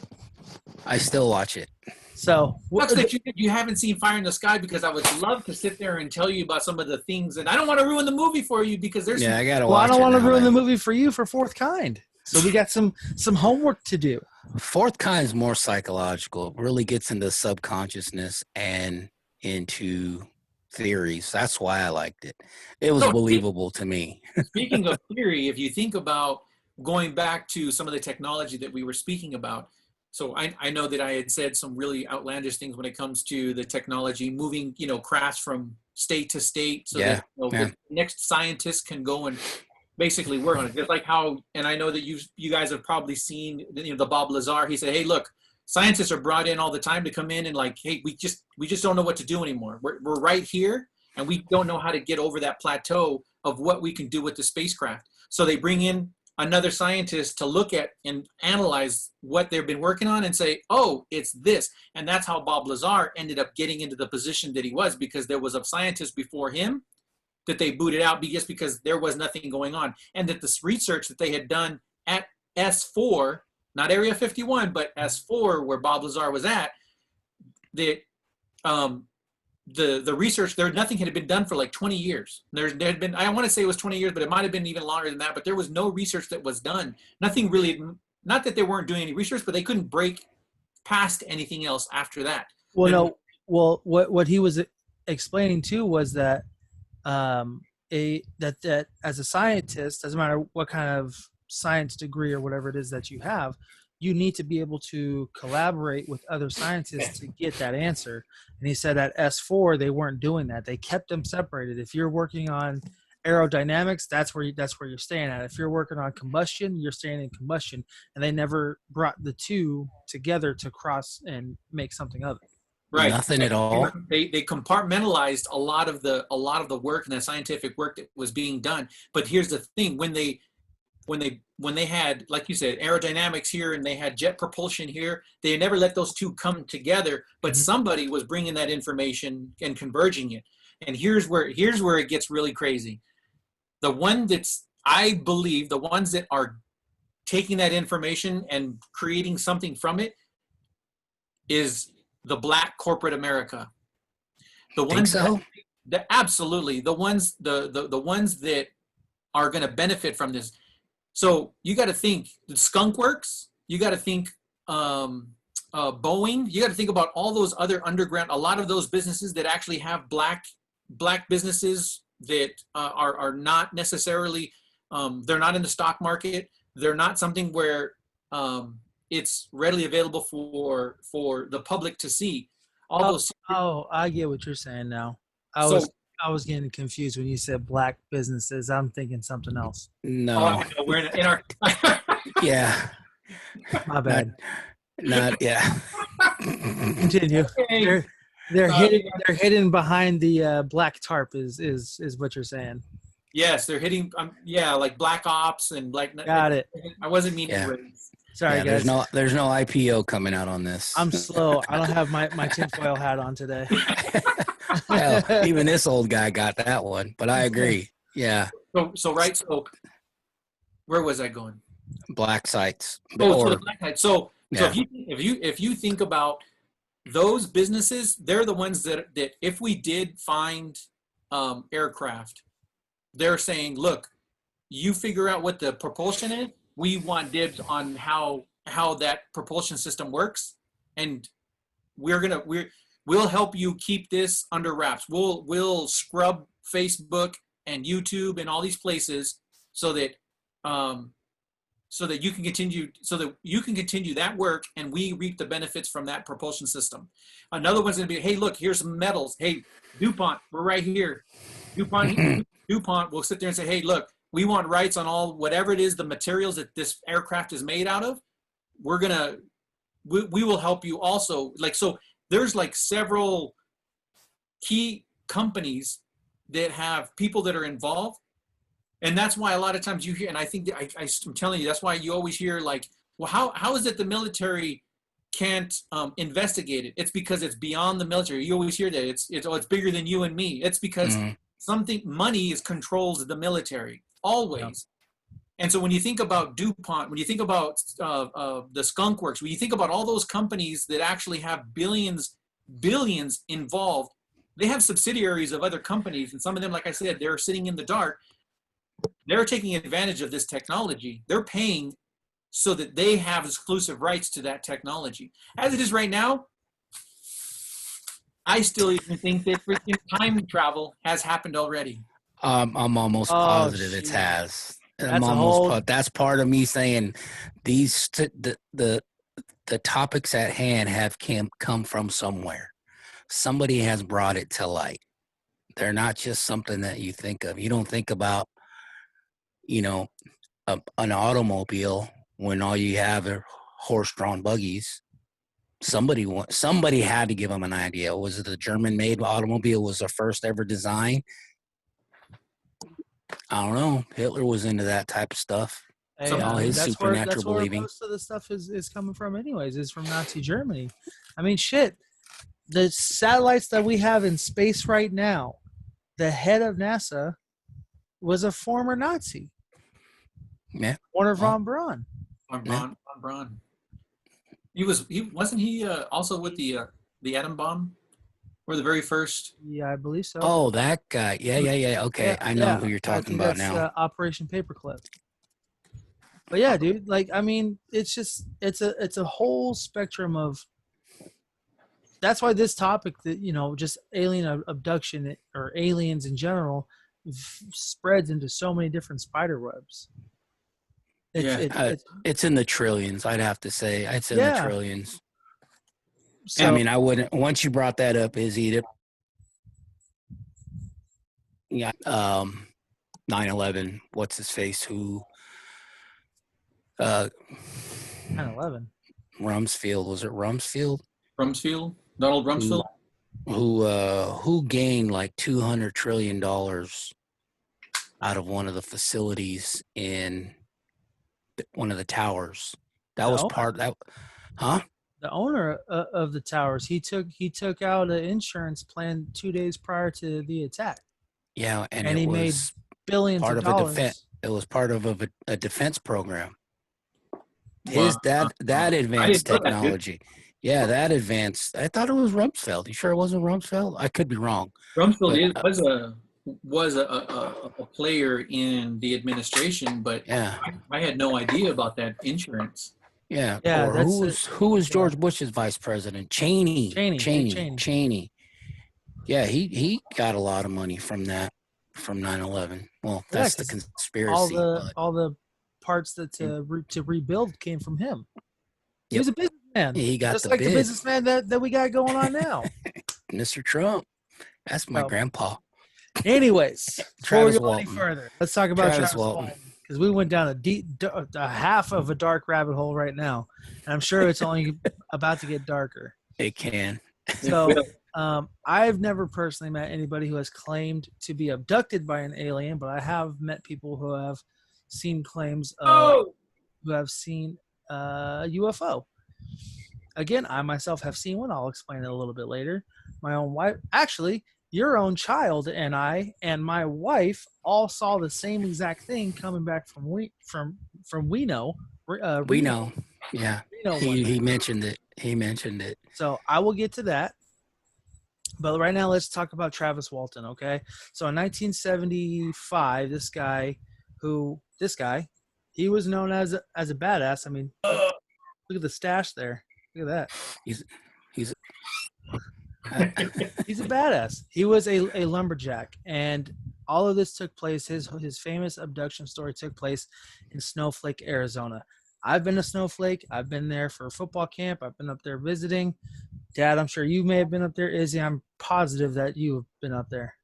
[SPEAKER 6] I still watch it.
[SPEAKER 3] So
[SPEAKER 7] Sucks that you haven't seen Fire in the Sky, because I would love to sit there and tell you about some of the things, and I don't want to ruin the movie for you because there's
[SPEAKER 6] Yeah, I gotta
[SPEAKER 3] well, I
[SPEAKER 6] watch
[SPEAKER 3] don't
[SPEAKER 6] it
[SPEAKER 3] want to
[SPEAKER 6] now,
[SPEAKER 3] ruin the
[SPEAKER 6] man.
[SPEAKER 3] movie for you for Fourth Kind. So we got some homework to do.
[SPEAKER 6] Fourth kind is more psychological. It really gets into subconsciousness and into theories. That's why I liked it. It was
[SPEAKER 7] So,
[SPEAKER 6] believable to me.
[SPEAKER 7] Speaking of theory, if you think about going back to some of the technology that we were speaking about, so I know that I had said some really outlandish things when it comes to the technology moving, crafts from state to state, so
[SPEAKER 6] Yeah,
[SPEAKER 7] that
[SPEAKER 6] yeah.
[SPEAKER 7] the next scientists can go and basically work on it. Just like how, and I know that you guys have probably seen, the Bob Lazar. He said, "Hey, look, scientists are brought in all the time to come in and like, hey, we just don't know what to do anymore. We're right here, and we don't know how to get over that plateau of what we can do with the spacecraft. So they bring in another scientist to look at and analyze what they've been working on and say, oh, it's this. And that's how Bob Lazar ended up getting into the position that he was, because there was a scientist before him that they booted out just because there was nothing going on. And that this research that they had done at S4, not Area 51, but S4, where Bob Lazar was at, that the research there, nothing had been done for like 20 years. There had been, I want to say it was 20 years, but it might have been even longer than that. But there was no research that was done. Nothing really, not that they weren't doing any research, but they couldn't break past anything else after that.
[SPEAKER 3] Well, no. Well, what he was explaining too was that that as a scientist, doesn't matter what kind of science degree or whatever it is that you have, you need to be able to collaborate with other scientists to get that answer. And he said at S4 they weren't doing that. They kept them separated. If you're working on aerodynamics, that's where you're staying at. If you're working on combustion, you're staying in combustion. And they never brought the two together to cross and make something of it.
[SPEAKER 7] Right.
[SPEAKER 6] Nothing at all.
[SPEAKER 7] They compartmentalized a lot of the work and the scientific work that was being done. But here's the thing: when they had, like you said, aerodynamics here and they had jet propulsion here, they never let those two come together. But somebody was bringing that information and converging it. And here's where it gets really crazy. I believe the ones that are taking that information and creating something from it is the black corporate America. The ones absolutely the ones that are going to benefit from this. So you got to think the Skunk Works, you got to think Boeing, you got to think about all those other underground, a lot of those businesses that actually have black businesses that are not necessarily, they're not in the stock market. They're not something where it's readily available for the public to see.
[SPEAKER 3] I get what you're saying now. I was getting confused when you said black businesses. I'm thinking something else.
[SPEAKER 6] No.
[SPEAKER 7] We're in our
[SPEAKER 6] Yeah.
[SPEAKER 3] My bad.
[SPEAKER 6] Not yeah.
[SPEAKER 3] Continue.
[SPEAKER 7] Okay.
[SPEAKER 3] They're hidden behind the black tarp is what you're saying.
[SPEAKER 7] Yes, they're hitting like black ops and like.
[SPEAKER 3] Got it.
[SPEAKER 7] I wasn't meaning to raise.
[SPEAKER 3] Sorry, guys.
[SPEAKER 6] There's no IPO coming out on this.
[SPEAKER 3] I'm slow. I don't have my tinfoil hat on today.
[SPEAKER 6] Well, even this old guy got that one, but I agree. Yeah.
[SPEAKER 7] So where was I going?
[SPEAKER 6] Black sites.
[SPEAKER 7] So the black sites. So if you think about those businesses, they're the ones that if we did find aircraft, they're saying, look, you figure out what the propulsion is. We want dibs on how that propulsion system works, and we'll help you keep this under wraps. We'll scrub Facebook and YouTube and all these places so that you can continue that work, and we reap the benefits from that propulsion system. Another one's going to be, hey, look, here's some metals. Hey, DuPont, we're right here. DuPont will sit there and say, hey, look, we want rights on all whatever it is, the materials that this aircraft is made out of. We will help you also. Like, so there's like several key companies that have people that are involved. And that's why a lot of times you hear, and I think that I'm telling you, that's why you always hear like, well, how is it the military can't investigate it? It's because it's beyond the military. You always hear that it's bigger than you and me. It's because money controls the military always. Yeah. And so when you think about DuPont, when you think about the Skunk Works, when you think about all those companies that actually have billions involved, they have subsidiaries of other companies, and some of them, like I said, they're sitting in the dark. They're taking advantage of this technology. They're paying so that they have exclusive rights to that technology. As it is right now, I still even think that freaking time travel has happened already.
[SPEAKER 6] I'm almost positive it has. That's part of me saying the topics at hand have come from somewhere. Somebody has brought it to light. They're not just something that you think of. You don't think about, an automobile when all you have are horse-drawn buggies. somebody had to give him an idea. Was it the German-made automobile was the first ever design? I don't know. Hitler was into that type of stuff.
[SPEAKER 3] Hey,
[SPEAKER 6] all his supernatural believing.
[SPEAKER 3] Most of the stuff is coming from anyways, is from Nazi Germany. I mean, shit. The satellites that we have in space right now, the head of NASA was a former Nazi.
[SPEAKER 6] Yeah.
[SPEAKER 3] Werner von Braun.
[SPEAKER 7] Von Braun. Wasn't he also with the atom bomb? Or the very first?
[SPEAKER 3] Yeah, I believe so.
[SPEAKER 6] Oh, that guy. Yeah. Okay, I know who you're talking about now.
[SPEAKER 3] Operation Paperclip. But yeah, dude, like, I mean, it's just it's a whole spectrum of. That's why this topic, that just alien abduction or aliens in general, spreads into so many different spider webs.
[SPEAKER 6] It's in the trillions, I'd have to say. It's in the trillions.
[SPEAKER 3] So,
[SPEAKER 6] I mean, I wouldn't. Once you brought that up, Izzy, yeah, 9/11. What's his face? Who?
[SPEAKER 3] 9/11.
[SPEAKER 6] Rumsfeld. Was it Rumsfeld?
[SPEAKER 7] Rumsfeld. Donald Rumsfeld.
[SPEAKER 6] Who gained like $200 trillion out of one of the facilities in one of the towers? That was part that, huh?
[SPEAKER 3] The owner of the towers, he took out an insurance plan 2 days prior to the attack.
[SPEAKER 6] Yeah, and
[SPEAKER 3] he made billions of dollars.
[SPEAKER 6] It was part of a defense program.
[SPEAKER 7] Wow.
[SPEAKER 6] That advanced technology. Yeah, that advanced. I thought it was Rumsfeld. You sure it wasn't Rumsfeld? I could be wrong.
[SPEAKER 7] Rumsfeld was a player in the administration, but
[SPEAKER 6] yeah,
[SPEAKER 7] I had no idea about that insurance.
[SPEAKER 6] Yeah. Or who was George Bush's vice president? Cheney. Yeah, he got a lot of money from that, from 9/11. Well, that's the conspiracy.
[SPEAKER 3] All the parts that to rebuild came from him. He was a businessman.
[SPEAKER 6] He got
[SPEAKER 3] just
[SPEAKER 6] the
[SPEAKER 3] like
[SPEAKER 6] bid.
[SPEAKER 3] The businessman that we got going on now.
[SPEAKER 6] Mr. Trump. That's my grandpa.
[SPEAKER 3] Anyways, before we go
[SPEAKER 6] Walton.
[SPEAKER 3] any further, let's talk about Travis Walton. Because we went down a half of a dark rabbit hole right now, and I'm sure it's only about to get darker.
[SPEAKER 6] It can.
[SPEAKER 3] So, I've never personally met anybody who has claimed to be abducted by an alien, but I have met people who have seen claims of who have seen a UFO. Again, I myself have seen one. I'll explain it a little bit later. My own wife, actually, your own child and I and my wife all saw the same exact thing coming back from Reno.
[SPEAKER 6] Reno. Yeah. He mentioned it. So I will get to that. But right now, let's talk about Travis Walton, okay? So in 1975, this guy, he was known as a badass. I mean, look at the stash there. Look at that. He's
[SPEAKER 3] He's a badass. He was a lumberjack, and all of this took place. His famous abduction story took place in Snowflake, Arizona. I've been to Snowflake. I've been there for a football camp. I've been up there visiting. Dad, I'm sure you may have been up there. Izzy, I'm positive that you have been up there.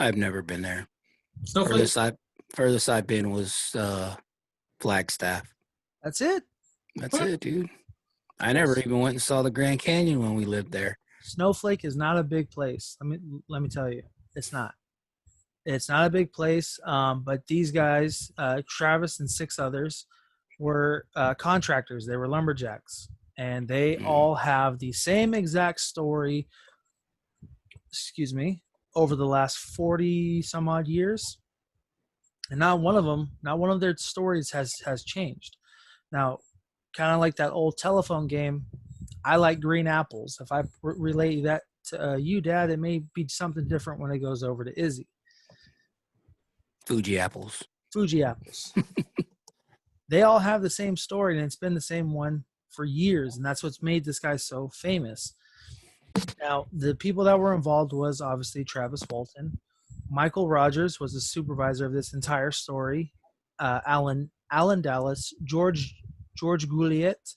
[SPEAKER 6] I've never been there.
[SPEAKER 7] Snowflake.
[SPEAKER 6] Furthest I've been was Flagstaff.
[SPEAKER 3] That's it.
[SPEAKER 6] That's it, dude. I never even went and saw the Grand Canyon when we lived there.
[SPEAKER 3] Snowflake is not a big place. Let me tell you, it's not. It's not a big place. But these guys, Travis and 6 others, were contractors. They were lumberjacks, and they all have the same exact story. Excuse me. Over the last 40 some odd years, and not one of their stories has changed. Now, kind of like that old telephone game, I like green apples. If I relate that to you, Dad, it may be something different when it goes over to Izzy.
[SPEAKER 6] Fuji apples.
[SPEAKER 3] They all have the same story, and it's been the same one for years, and that's what's made this guy so famous. Now, the people that were involved was obviously Travis Walton. Michael Rogers was the supervisor of this entire story. Alan Dallas, George Gouliet,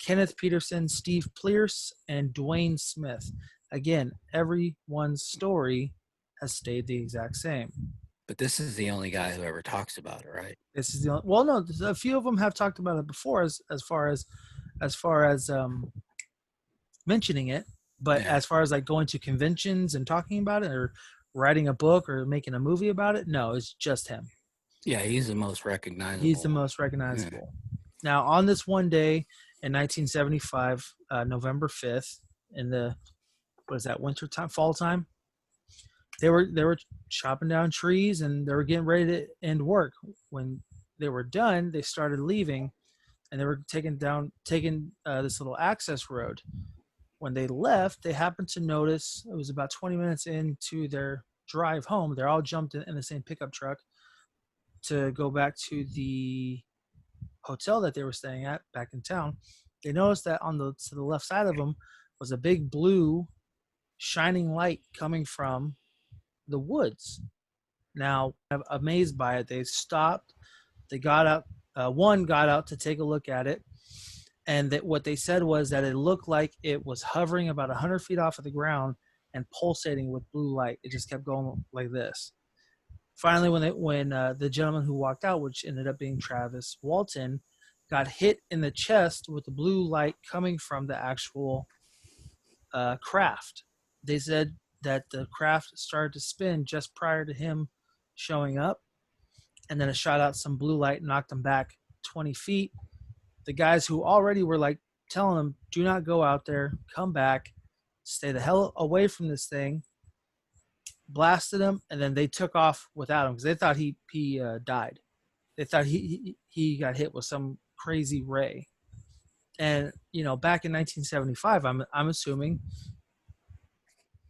[SPEAKER 3] Kenneth Peterson, Steve Pierce, and Dwayne Smith. Again, everyone's story has stayed the exact same.
[SPEAKER 6] But this is the only guy who ever talks about it, right?
[SPEAKER 3] This is the only, well, no, a few of them have talked about it before, as far as mentioning it. But
[SPEAKER 6] Yeah.
[SPEAKER 3] as far as like going to conventions and talking about it or writing a book or making a movie about it, no, it's just him.
[SPEAKER 6] Yeah, he's the most recognizable.
[SPEAKER 3] He's the most recognizable. Now, on this one day in 1975, November 5th, in the, what is that, winter time, fall time, they were chopping down trees and they were getting ready to end work. When they were done, they started leaving, and they were taking this little access road. When they left, they happened to notice, it was about 20 minutes into their drive home, they're all jumped in the same pickup truck to go back to the hotel that they were staying at back in town. They noticed that to the left side of them was a big blue shining light coming from the woods. Now, I'm amazed by it. They stopped. They got out. One got out to take a look at it, and that what they said was that it looked like it was hovering about 100 feet off of the ground and pulsating with blue light. It just kept going like this. Finally, when the gentleman who walked out, which ended up being Travis Walton, got hit in the chest with the blue light coming from the actual craft, they said that the craft started to spin just prior to him showing up, and then it shot out some blue light and knocked him back 20 feet. The guys who already were like telling him, do not go out there, come back, stay the hell away from this thing, blasted him, and then they took off without him because they thought he died. They thought he got hit with some crazy ray. And back in 1975, I'm assuming,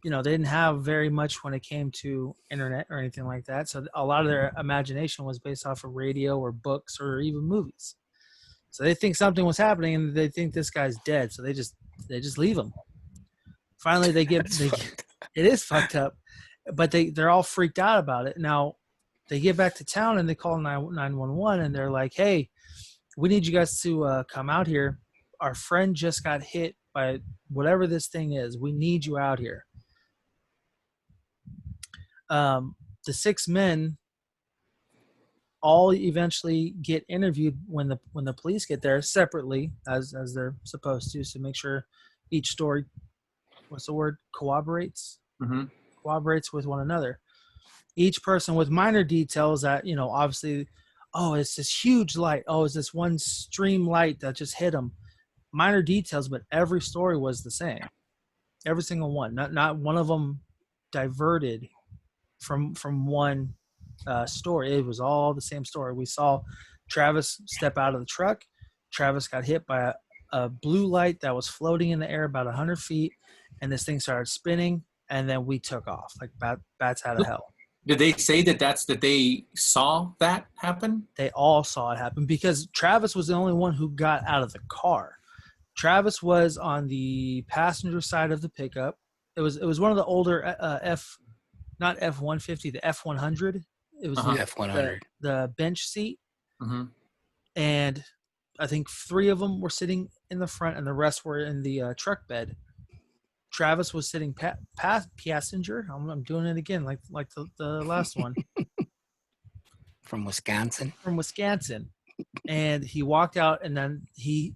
[SPEAKER 3] they didn't have very much when it came to internet or anything like that. So a lot of their imagination was based off of radio or books or even movies. So they think something was happening and they think this guy's dead. So they just leave him. Finally, it is fucked up, but they're all freaked out about it. Now they get back to town and they call 911 and they're like, hey, we need you guys to come out here. Our friend just got hit by whatever this thing is. We need you out here. The 6 men all eventually get interviewed when the police get there separately, as they're supposed to make sure each story, what's the word, cooperates with one another. Each person with minor details that, obviously, oh, it's this huge light. Oh, it's this one stream light that just hit them. Minor details, but every story was the same. Every single one. Not one of them diverted from one story. It was all the same story. We saw Travis step out of the truck. Travis got hit by a blue light that was floating in the air about 100 feet, and this thing started spinning, and then we took off like bats out of hell.
[SPEAKER 7] Did they say that they saw that happen?
[SPEAKER 3] They all saw it happen because Travis was the only one who got out of the car. Travis was on the passenger side of the pickup. It was one of the older not F-150, the F-100. It was the
[SPEAKER 6] F-100,
[SPEAKER 3] the bench seat.
[SPEAKER 7] Mm-hmm.
[SPEAKER 3] And I think 3 of them were sitting in the front, and the rest were in the truck bed. Travis was sitting passenger. I'm doing it again, like the last one.
[SPEAKER 6] From Wisconsin.
[SPEAKER 3] And he walked out, and then he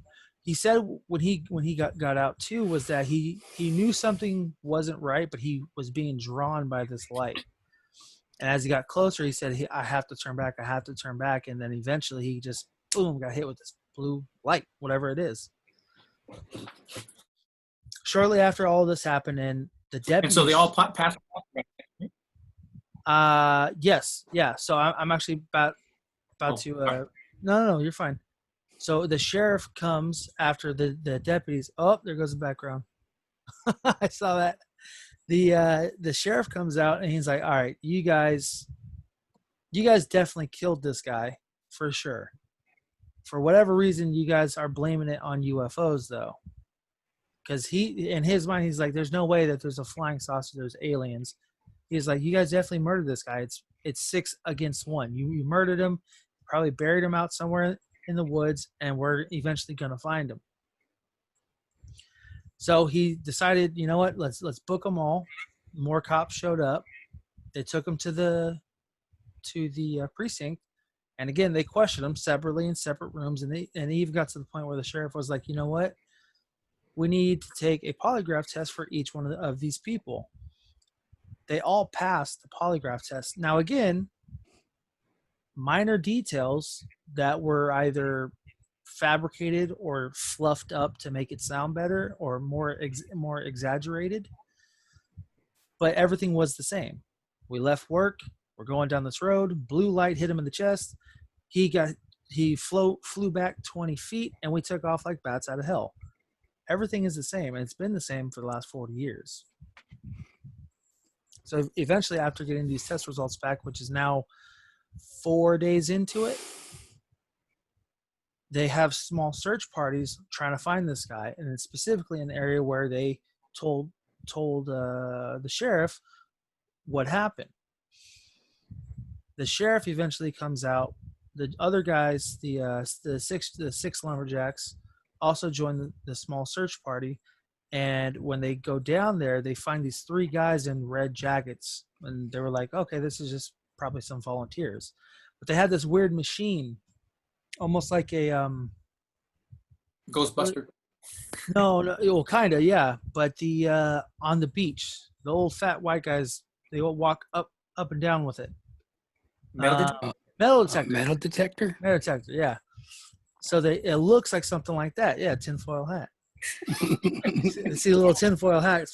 [SPEAKER 3] said when he got out too was that he knew something wasn't right, but he was being drawn by this light. And as he got closer, he said, I have to turn back. And then eventually he just, boom, got hit with this blue light, whatever it is. Shortly after all this happened, and the deputy.
[SPEAKER 7] And so they all passed.
[SPEAKER 3] Yes. Yeah. So I'm actually about to. No, you're fine. So the sheriff comes after the deputies. Oh, there goes the background. I saw that. The sheriff comes out and he's like, all right, you guys definitely killed this guy for sure. For whatever reason, you guys are blaming it on UFOs though. Because he, in his mind, he's like, there's no way that there's a flying saucer, there's aliens. He's like, you guys definitely murdered this guy. It's 6 against 1. You murdered him, probably buried him out somewhere in the woods, and we're eventually going to find him. So he decided, you know what, let's book them all. More cops showed up. They took him to the precinct, and again they questioned him separately in separate rooms, and they even got to the point where the sheriff was like, you know what, we need to take a polygraph test for each one of these people. They all passed the polygraph test. Now, again, minor details that were either fabricated or fluffed up to make it sound better or more exaggerated, but everything was the same. We left work, we're going down this road, blue light hit him in the chest, he flew back 20 feet, and we took off like bats out of hell. Everything is the same, and it's been the same for the last 40 years. So eventually, after getting these test results back, which is now 4 days into it, they have small search parties trying to find this guy, and it's specifically an area where they told the sheriff what happened. The sheriff eventually comes out. The other guys, the six lumberjacks, also join the small search party. And when they go down there, they find these 3 guys in red jackets, and they were like, "Okay, this is just probably some volunteers." But they had this weird machine, almost like a
[SPEAKER 7] Ghostbuster.
[SPEAKER 3] No, well, kind of, yeah. But the on the beach, the old fat white guys, they all walk up and down with it. Metal detector.
[SPEAKER 6] Metal detector?
[SPEAKER 3] Metal detector, yeah. So it looks like something like that. Yeah, tinfoil hat. You see a little tinfoil hat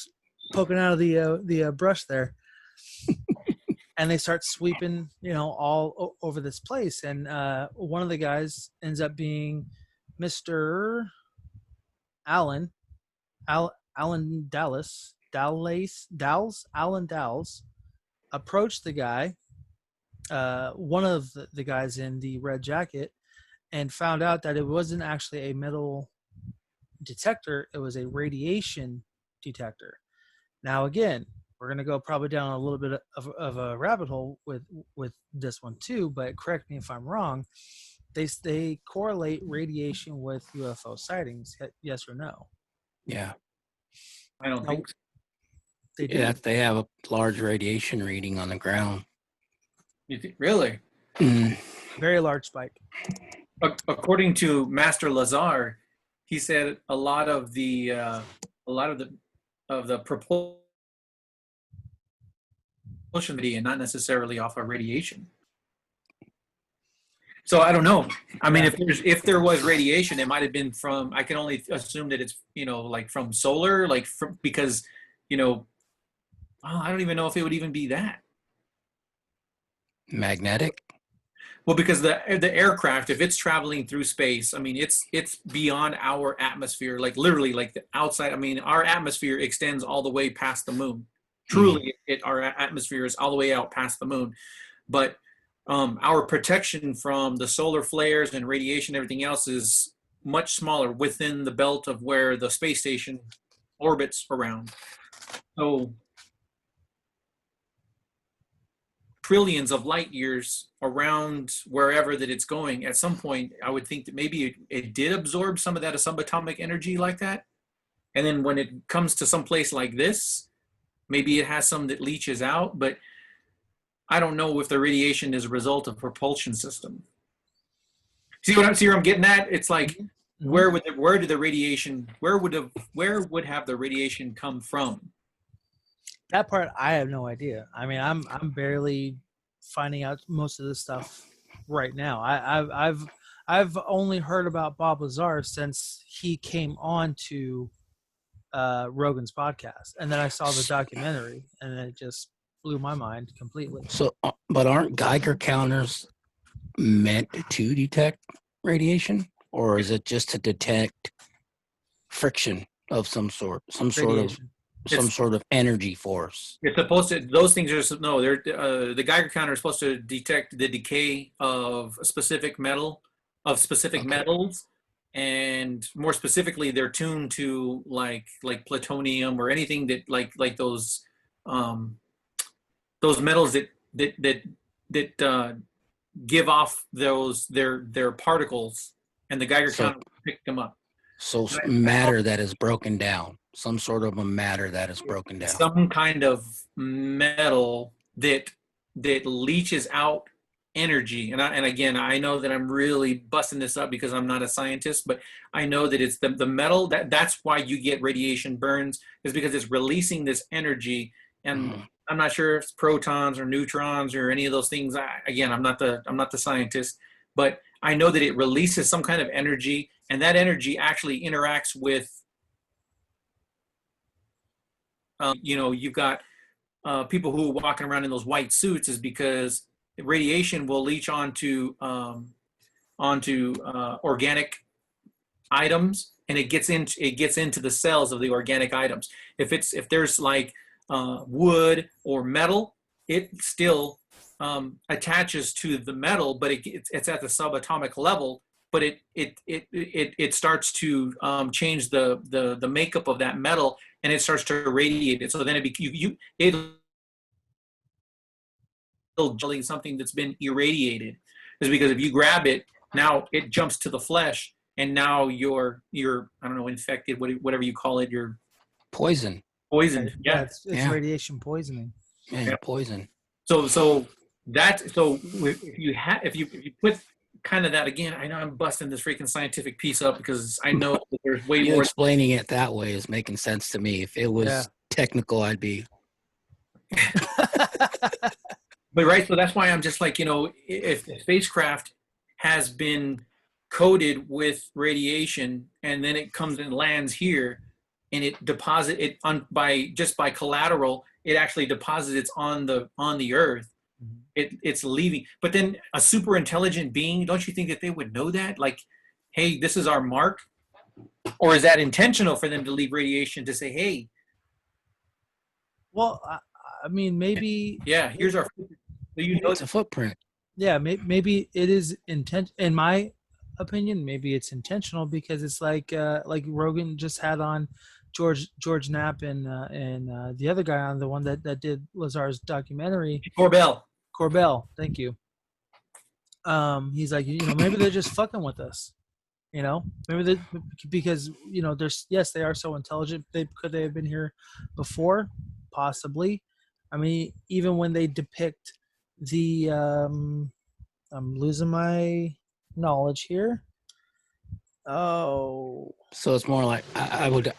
[SPEAKER 3] poking out of the brush there. And they start sweeping, all over this place. And one of the guys ends up being Mr. Alan Dallas, approached the guy, one of the guys in the red jacket, and found out that it wasn't actually a metal detector, it was a radiation detector. Now, again, we're going to go probably down a little bit of a rabbit hole with this one too, but correct me if I'm wrong. They correlate radiation with UFO sightings, yes or no?
[SPEAKER 6] Yeah.
[SPEAKER 7] I don't think so.
[SPEAKER 3] They do.
[SPEAKER 6] Yeah, they have a large radiation reading on the ground.
[SPEAKER 7] Really?
[SPEAKER 3] Very large spike.
[SPEAKER 7] According to Master Lazar, he said a lot of the propulsion and not necessarily off of radiation. So I don't know. I mean, if there was radiation, it might have been from. I can only assume that it's like from solar, because I don't even know if it would even be that
[SPEAKER 6] magnetic.
[SPEAKER 7] Well, because the aircraft, if it's traveling through space, I mean, it's beyond our atmosphere, like literally, like the outside. I mean, our atmosphere extends all the way past the moon. Truly, our atmosphere is all the way out past the moon, but our protection from the solar flares and radiation, everything else, is much smaller within the belt of where the space station orbits around. So trillions of light years around wherever that it's going, at some point, I would think that maybe it did absorb some of that subatomic energy like that. And then when it comes to some place like this, maybe it has some that leaches out, but I don't know if the radiation is a result of propulsion system. See where I'm getting at? It's like, where would the radiation have the radiation come from?
[SPEAKER 3] That part I have no idea. I mean, I'm barely finding out most of this stuff right now. I've only heard about Bob Lazar since he came on to Rogan's podcast, and then I saw the documentary, and it just blew my mind completely.
[SPEAKER 6] So, but aren't Geiger counters meant to detect radiation, or is it just to detect friction of some sort, some sort of energy force?
[SPEAKER 7] It's supposed to. Those things are no. They're the Geiger counter is supposed to detect the decay of a specific metal, of specific metals, and more specifically, they're tuned to like plutonium or anything that like those metals that give off their particles, and the Geiger counter picked them up.
[SPEAKER 6] So matter that is broken down. Some sort of a matter that is broken down.
[SPEAKER 7] Some kind of metal that leaches out energy, and again, I know that I'm really busting this up because I'm not a scientist, but I know that it's the metal that's why you get radiation burns, is because it's releasing this energy. And I'm not sure if it's protons or neutrons or any of those things. Again, I'm not the scientist, but I know that it releases some kind of energy, and that energy actually interacts with, you've got people who are walking around in those white suits, is because radiation will leach onto organic items, and it gets into the cells of the organic items. If there's like wood or metal, it still attaches to the metal, but it's at the subatomic level. But it starts to change the makeup of that metal, and it starts to radiate it. So then it'll something that's been irradiated, is because if you grab it, now it jumps to the flesh, and now you're I don't know, infected, whatever you call it, you're
[SPEAKER 6] poison.
[SPEAKER 7] Yeah,
[SPEAKER 3] it's radiation poisoning.
[SPEAKER 6] Yeah, poison.
[SPEAKER 7] So if you put kind of that, again, I know I'm busting this freaking scientific piece up because I know that there's way more.
[SPEAKER 6] Explaining it that way is making sense to me. If it was technical, I'd be.
[SPEAKER 7] But right, so that's why I'm just like, if the spacecraft has been coated with radiation, and then it comes and lands here, and it deposits it by collateral, it actually deposits on the Earth. It's leaving. But then a super intelligent being, don't you think that they would know that? Like, hey, this is our mark? Or is that intentional for them to leave radiation to say, hey?
[SPEAKER 3] Well, I mean, maybe.
[SPEAKER 7] Yeah, here's our.
[SPEAKER 6] It's a footprint.
[SPEAKER 3] Yeah, maybe it is in my opinion, maybe it's intentional, because it's like Rogan just had on George Knapp and the other guy on, the one that did Lazar's documentary. Corbell, thank you. He's like, maybe they're just fucking with us. Maybe because they are so intelligent. Could they have been here before? Possibly. I mean, even when they depict the I'm losing my knowledge here. Oh,
[SPEAKER 6] so it's more like, I would,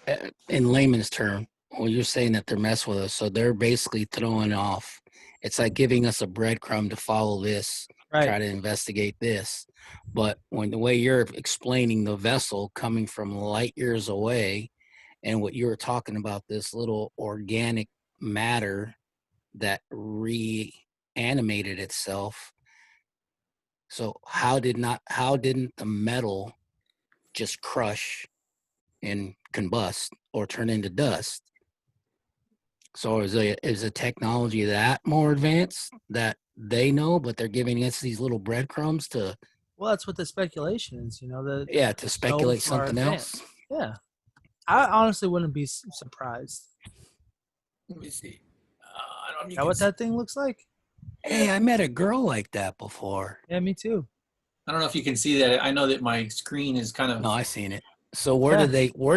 [SPEAKER 6] in layman's term, well, you're saying that they're messing with us, so they're basically throwing off. It's like giving us a breadcrumb to follow this, try to investigate this. But when the way you're explaining the vessel coming from light years away, and what you were talking about, this little organic matter that reanimated itself. So how didn't the metal just crush and combust or turn into dust? So is the technology that more advanced that they know, but they're giving us these little breadcrumbs to?
[SPEAKER 3] Well, that's what the speculation is,
[SPEAKER 6] to speculate something else.
[SPEAKER 3] Yeah, I honestly wouldn't be surprised.
[SPEAKER 7] Let me see.
[SPEAKER 3] Is that what that thing looks like?
[SPEAKER 6] Hey, I met a girl like that before.
[SPEAKER 3] Yeah, me too.
[SPEAKER 7] I don't know if you can see that. I know that my screen is kind of.
[SPEAKER 6] No, I seen it. So where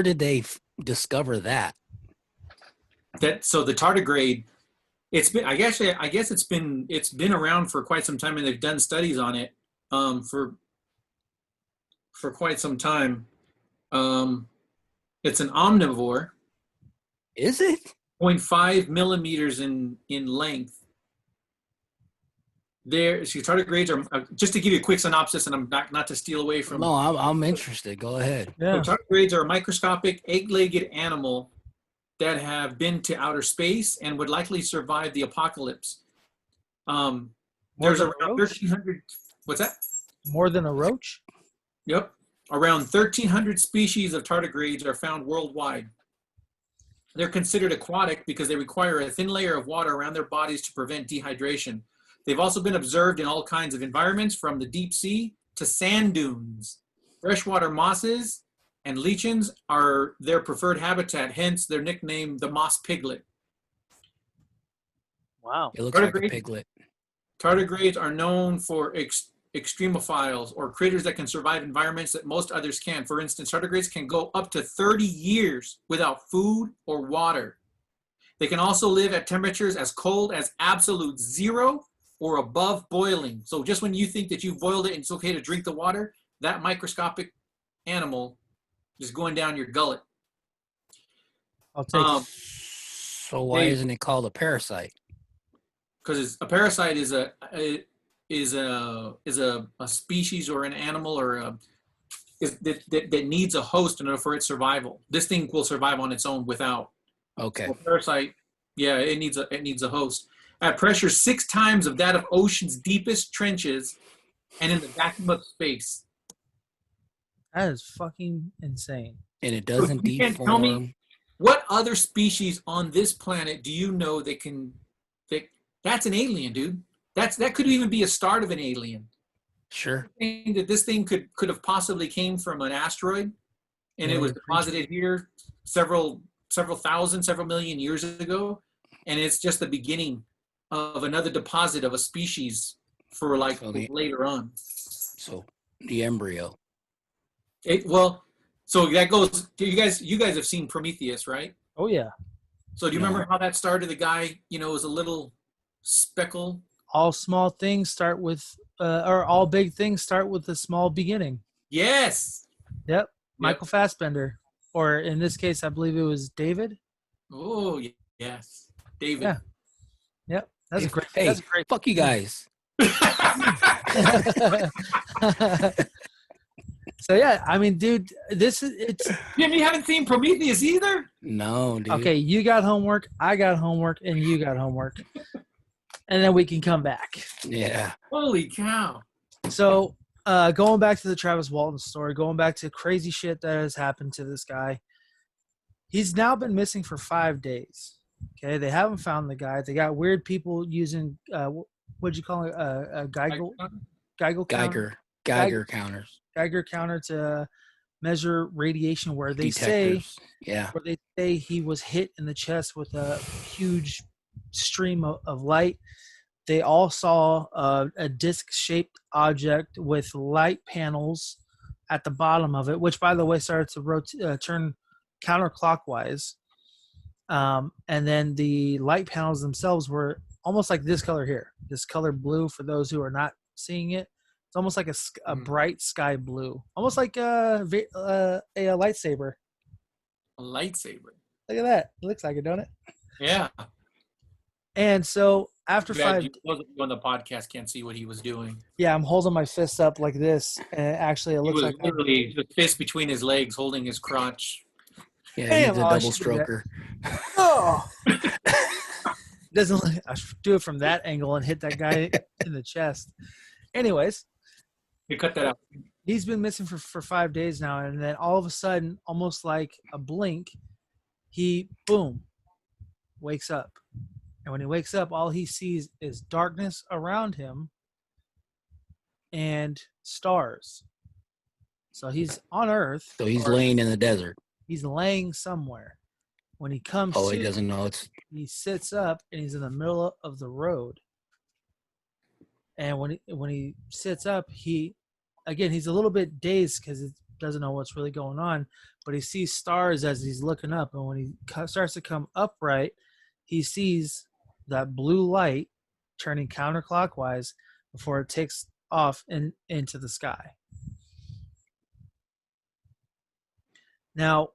[SPEAKER 6] did they discover that?
[SPEAKER 7] So the tardigrade, it's been, I guess it's been around for quite some time, and they've done studies on it for quite some time. It's an omnivore.
[SPEAKER 6] Is it?
[SPEAKER 7] 0.5 millimeters in length. Tardigrades are, just to give you a quick synopsis, and I'm not to steal away from.
[SPEAKER 6] No, I'm interested. Go ahead.
[SPEAKER 3] Yeah.
[SPEAKER 7] So tardigrades are a microscopic egg-legged animal that have been to outer space and would likely survive the apocalypse. There's around 1,300. What's that?
[SPEAKER 3] More than a roach?
[SPEAKER 7] Yep. Around 1,300 species of tardigrades are found worldwide. They're considered aquatic because they require a thin layer of water around their bodies to prevent dehydration. They've also been observed in all kinds of environments, from the deep sea to sand dunes. Freshwater mosses and lichens are their preferred habitat, hence their nickname, the moss piglet.
[SPEAKER 3] Wow.
[SPEAKER 6] It looks like a piglet.
[SPEAKER 7] Tardigrades are known for extremophiles, or critters that can survive environments that most others can't. For instance, tardigrades can go up to 30 years without food or water. They can also live at temperatures as cold as absolute 0 or above boiling. So just when you think that you've boiled it and it's okay to drink the water, that microscopic animal is going down your gullet.
[SPEAKER 3] I'll take it.
[SPEAKER 6] So why isn't it called a parasite?
[SPEAKER 7] Because a parasite is a species or an animal or that needs a host in order for its survival. This thing will survive on its own without.
[SPEAKER 6] Okay.
[SPEAKER 7] So parasite, yeah, it needs a host. At pressure 6 times of that of ocean's deepest trenches, and in the vacuum of space.
[SPEAKER 3] That is fucking insane.
[SPEAKER 6] And it doesn't
[SPEAKER 7] You can't
[SPEAKER 6] deform.
[SPEAKER 7] tell me what other species on this planet do you know that can? That's an alien, dude. That could even be a start of an alien.
[SPEAKER 6] Sure.
[SPEAKER 7] That this thing could have possibly came from an asteroid, and it was deposited here several million years ago, and it's just the beginning of another deposit of a species for later on.
[SPEAKER 6] So the embryo.
[SPEAKER 7] So that goes. You guys have seen Prometheus, right?
[SPEAKER 3] Oh yeah.
[SPEAKER 7] So do you remember how that started? The guy, was a little speckle.
[SPEAKER 3] All small things start with, or all big things start with a small beginning.
[SPEAKER 7] Yes.
[SPEAKER 3] Yep. Michael Fassbender, or in this case, I believe it was David.
[SPEAKER 7] Oh yes, David.
[SPEAKER 3] Yeah. Yep. That's a great.
[SPEAKER 6] Hey,
[SPEAKER 3] that's a great.
[SPEAKER 6] Fuck you guys.
[SPEAKER 3] So yeah, I mean, dude, it's.
[SPEAKER 7] Jim, you haven't seen Prometheus either?
[SPEAKER 6] No, dude.
[SPEAKER 3] Okay, you got homework, I got homework, and you got homework. And then we can come back.
[SPEAKER 6] Yeah.
[SPEAKER 7] Holy cow.
[SPEAKER 3] So going back to the Travis Walton story, going back to crazy shit that has happened to this guy. He's now been missing for 5 days. Okay, they haven't found the guy. They got weird people using, what'd you call it, a
[SPEAKER 6] Geiger counters.
[SPEAKER 3] Geiger counter to measure radiation where they
[SPEAKER 6] Detectors.
[SPEAKER 3] say he was hit in the chest with a huge stream of light. They all saw a disc-shaped object with light panels at the bottom of it, which, by the way, started to turn counterclockwise. And then the light panels themselves were almost like this color here, this color blue for those who are not seeing it. It's almost like a bright sky blue, almost like a lightsaber.
[SPEAKER 7] A lightsaber.
[SPEAKER 3] Look at that. It looks like it, don't it?
[SPEAKER 7] Yeah.
[SPEAKER 3] And so after 5
[SPEAKER 7] those on the podcast can't see what he was doing.
[SPEAKER 3] Yeah, I'm holding my fist up like this, and actually it looks
[SPEAKER 7] He was
[SPEAKER 3] like
[SPEAKER 7] literally the fist between his legs holding his crotch.
[SPEAKER 6] Yeah,
[SPEAKER 3] Damn,
[SPEAKER 6] he's a
[SPEAKER 3] I
[SPEAKER 6] double
[SPEAKER 3] should do that.
[SPEAKER 6] stroker.
[SPEAKER 3] Oh. Doesn't look, I should do it from that angle and hit that guy in the chest. Anyways,
[SPEAKER 7] You cut that out.
[SPEAKER 3] he's been missing for 5 days now, and then all of a sudden, almost like a blink, he boom wakes up. And when he wakes up, all he sees is darkness around him and stars. So he's on Earth.
[SPEAKER 6] So he's laying in the desert.
[SPEAKER 3] He's laying somewhere. When he comes
[SPEAKER 6] Oh,
[SPEAKER 3] to,
[SPEAKER 6] he doesn't know it's.
[SPEAKER 3] he sits up and he's in the middle of the road. And when he sits up, he's a little bit dazed because he doesn't know what's really going on. But he sees stars as he's looking up. And when he starts to come upright, he sees that blue light turning counterclockwise before it takes off into the sky. Now,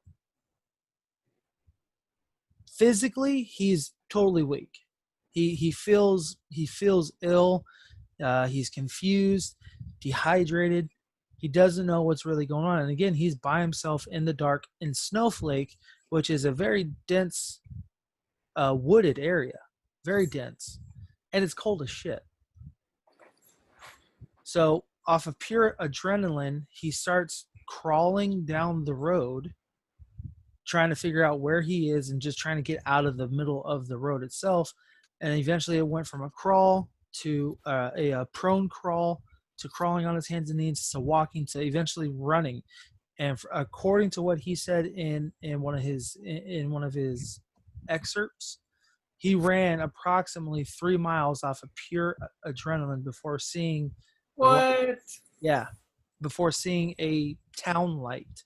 [SPEAKER 3] physically, he's totally weak. He feels ill. He's confused, dehydrated. He doesn't know what's really going on. And again, he's by himself in the dark in Snowflake, which is a very dense, wooded area. Very dense. And it's cold as shit. So off of pure adrenaline, he starts crawling down the road, trying to figure out where he is and just trying to get out of the middle of the road itself. And eventually it went from a crawl to a prone crawl to crawling on his hands and knees to walking to eventually running. And according to what he said in one of his excerpts, he ran approximately 3 miles off of pure adrenaline before seeing before seeing a town light.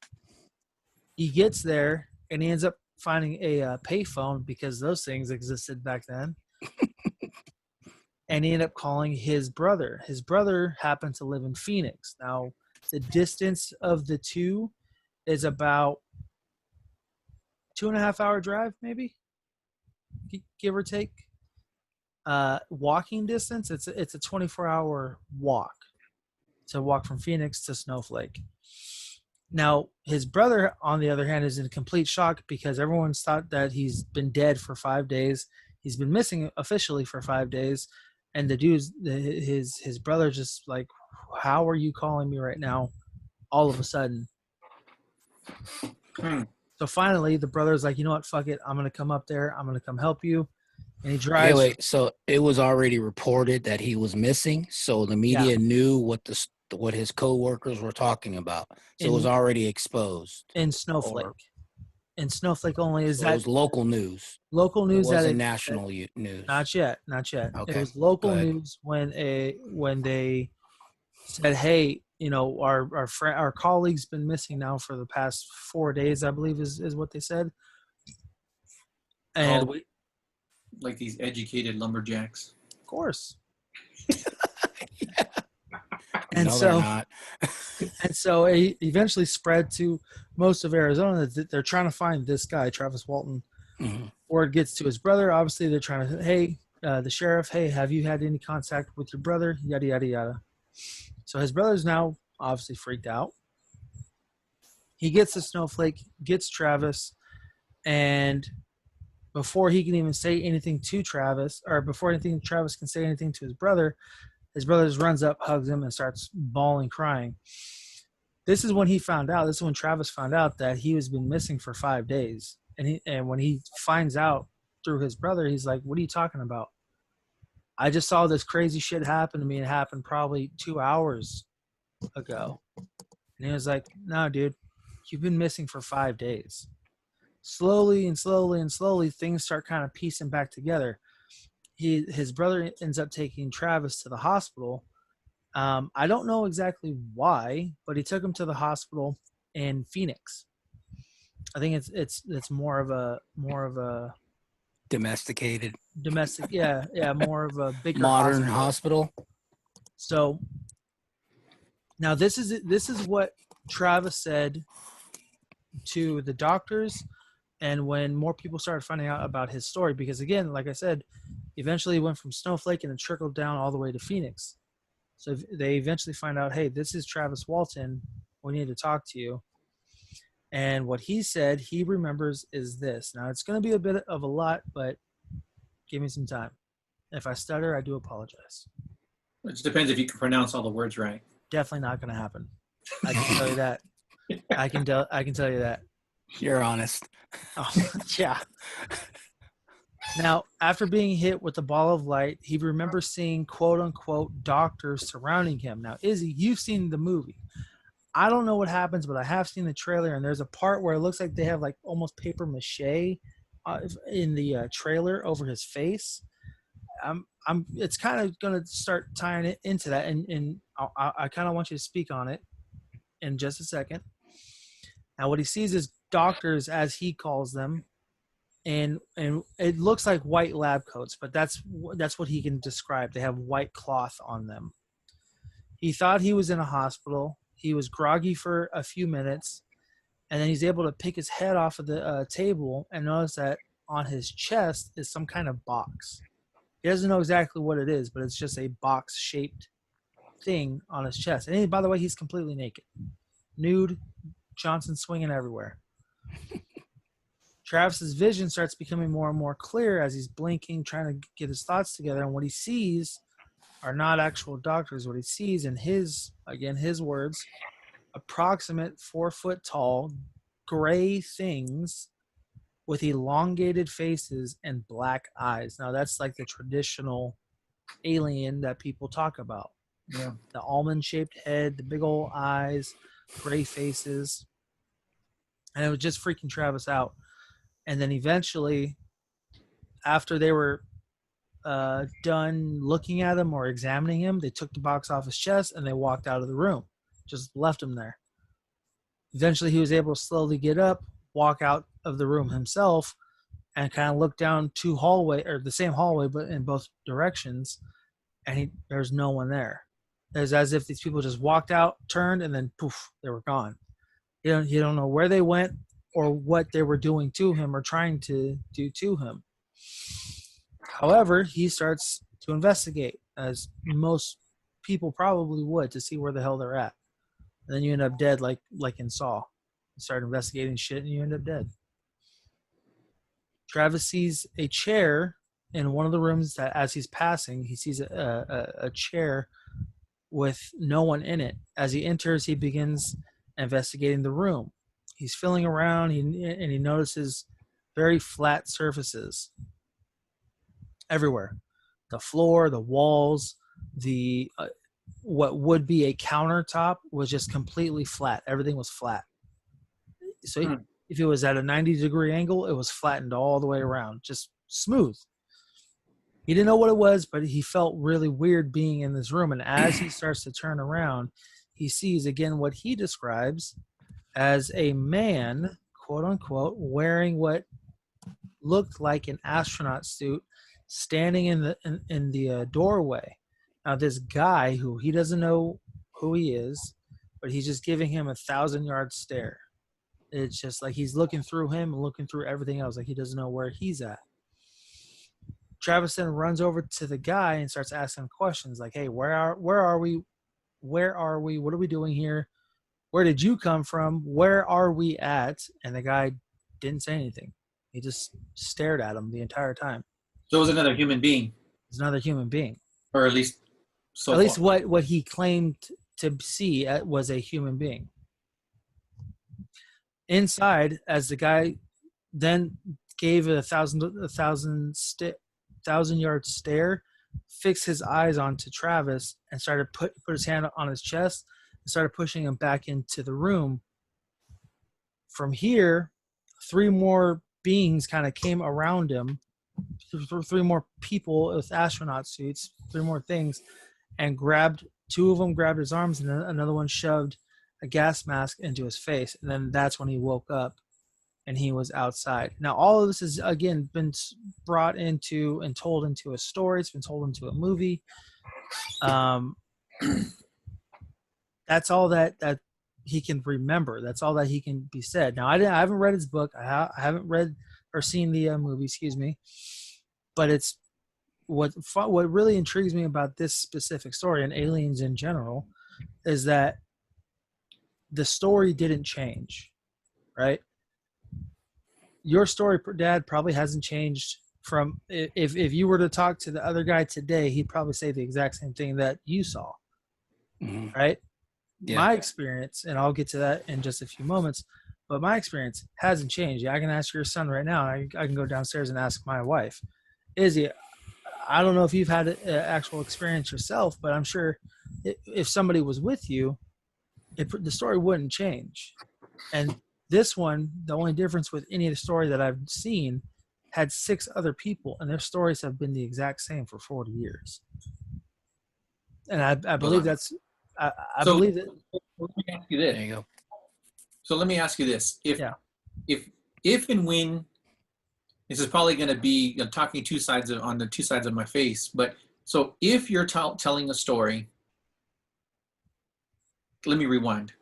[SPEAKER 3] He gets there and he ends up finding a payphone because those things existed back then. and he ended up calling his brother. His brother happened to live in Phoenix. Now, the distance of the two is about 2.5 hour drive, maybe, give or take. Walking distance, it's a 24-hour walk to walk from Phoenix to Snowflake. Now, his brother, on the other hand, is in complete shock because everyone's thought that he's been dead for 5 days. He's been missing officially for 5 days. And the dude's, his brother just like, how are you calling me right now all of a sudden? So finally, the brother's like, you know what, fuck it. I'm going to come up there. I'm going to come help you. And he drives.
[SPEAKER 6] Wait. So it was already reported that he was missing. So the media knew what his co-workers were talking about. So it was already exposed.
[SPEAKER 3] In Snowflake. In Snowflake only is
[SPEAKER 6] It was local news.
[SPEAKER 3] Local news.
[SPEAKER 6] It wasn't national news.
[SPEAKER 3] Not yet.
[SPEAKER 6] Okay.
[SPEAKER 3] It was local news when they said, hey, you know, our colleague's been missing now for the past 4 days, I believe is what they said. And
[SPEAKER 7] like these educated lumberjacks.
[SPEAKER 3] Of course.
[SPEAKER 6] Yeah.
[SPEAKER 3] And
[SPEAKER 6] no,
[SPEAKER 3] so
[SPEAKER 6] they're not.
[SPEAKER 3] And so it eventually spread to most of Arizona that they're trying to find this guy, Travis Walton.
[SPEAKER 6] Mm-hmm.
[SPEAKER 3] Word gets to his brother. Obviously, they're trying to, hey, the sheriff, hey, have you had any contact with your brother? Yada, yada, yada. So his brother's now obviously freaked out. He gets to Snowflake, gets Travis, and before he can even say anything to Travis, or before Travis can say anything to his brother just runs up, hugs him, and starts bawling, crying. This is when he found out. This is when Travis found out that he was been missing for 5 days. And when he finds out through his brother, he's like, what are you talking about? I just saw this crazy shit happen to me. It happened probably 2 hours ago. And he was like, no, dude, you've been missing for 5 days. Slowly, things start kind of piecing back together. His brother ends up taking Travis to the hospital. I don't know exactly why, but he took him to the hospital in Phoenix. I think it's more of a
[SPEAKER 6] domestic,
[SPEAKER 3] more of a bigger
[SPEAKER 6] modern hospital.
[SPEAKER 3] So now this is what Travis said to the doctors, and when more people started finding out about his story, because again, like I said, eventually he went from Snowflake and it trickled down all the way to Phoenix. So they eventually find out, hey, this is Travis Walton. We need to talk to you. And what he said he remembers is this. Now, it's going to be a bit of a lot, but give me some time. If I stutter, I do apologize.
[SPEAKER 7] It just depends if you can pronounce all the words right.
[SPEAKER 3] Definitely not going to happen. I can tell you that. I can tell you that.
[SPEAKER 6] You're honest.
[SPEAKER 3] Oh, yeah. Now, after being hit with a ball of light, he remembers seeing quote-unquote doctors surrounding him. Now, Izzy, you've seen the movie. I don't know what happens, but I have seen the trailer, and there's a part where it looks like they have like almost paper mache in the trailer over his face. It's kind of going to start tying it into that, and I kind of want you to speak on it in just a second. Now, what he sees is doctors, as he calls them, and it looks like white lab coats, but that's what he can describe. They have white cloth on them. He thought he was in a hospital. He was groggy for a few minutes, and then he's able to pick his head off of the table and notice that on his chest is some kind of box. He doesn't know exactly what it is, but it's just a box-shaped thing on his chest. And by the way, he's completely naked. Nude, Johnson swinging everywhere. Travis's vision starts becoming more and more clear as he's blinking, trying to get his thoughts together. And what he sees are not actual doctors. What he sees in his words, approximate 4 foot tall, gray things with elongated faces and black eyes. Now that's like the traditional alien that people talk about.
[SPEAKER 7] Yeah.
[SPEAKER 3] The almond shaped head, the big old eyes, gray faces. And it was just freaking Travis out. And then eventually, after they were done looking at him or examining him, they took the box off his chest and they walked out of the room. Just left him there. Eventually, he was able to slowly get up, walk out of the room himself, and kind of look down the same hallway, but in both directions. and there's no one there. It's as if these people just walked out, turned, and then poof, they were gone. You don't know where they went or what they were doing to him or trying to do to him. However, he starts to investigate, as most people probably would, to see where the hell they're at. And then you end up dead, like in Saw. You start investigating shit, and you end up dead. Travis sees a chair in one of the rooms that, as he's passing, he sees a chair with no one in it. As he enters, he begins investigating the room. He's feeling around, and he notices very flat surfaces everywhere. The floor, the walls, the what would be a countertop was just completely flat. Everything was flat. So if it was at a 90-degree angle, it was flattened all the way around, just smooth. He didn't know what it was, but he felt really weird being in this room. And as he starts to turn around, he sees again what he describes as a man, quote unquote, wearing what looked like an astronaut suit, standing in the doorway. Now, this guy, who he doesn't know who he is, but he's just giving him a 1,000-yard stare. It's just like he's looking through him and looking through everything else, like he doesn't know where he's at. Travis then runs over to the guy and starts asking questions like, "Hey, where are we? Where are we? What are we doing here? Where did you come from? Where are we at?" And the guy didn't say anything. He just stared at him the entire time.
[SPEAKER 7] So it was another human being.
[SPEAKER 3] It's another human being.
[SPEAKER 7] Or at least
[SPEAKER 3] at least what he claimed to see was a human being. Inside, as the guy then gave a 1,000-yard stare, fixed his eyes onto Travis, and started put his hand on his chest and started pushing him back into the room. From here, 3 more beings kind of came around him. 3 more people with astronaut suits, 3 more things, and grabbed 2 of them, grabbed his arms, and then another one shoved a gas mask into his face. And then that's when he woke up and he was outside. Now, all of this has, again, been brought into and told into a story. It's been told into a movie. That's all that he can remember. That's all that he can be said. Now, I haven't read his book. I haven't read or seen the movie, excuse me. But it's what really intrigues me about this specific story and aliens in general is that the story didn't change, right? Your story, Dad, probably hasn't changed from if you were to talk to the other guy today, he'd probably say the exact same thing that you saw, right? Yeah. My experience, and I'll get to that in just a few moments, but my experience hasn't changed. I can ask your son right now. I can go downstairs and ask my wife. Izzy, I don't know if you've had an actual experience yourself, but I'm sure if somebody was with you, the story wouldn't change. And this one, the only difference with any of the story that I've seen, had 6 other people, and their stories have been the exact same for 40 years. And I believe that's I believe that.
[SPEAKER 7] Let me ask you this.
[SPEAKER 6] There you go.
[SPEAKER 7] So let me ask you this: if and when, this is probably going to be talking on the 2 sides of my face, but so if you're telling a story, let me rewind.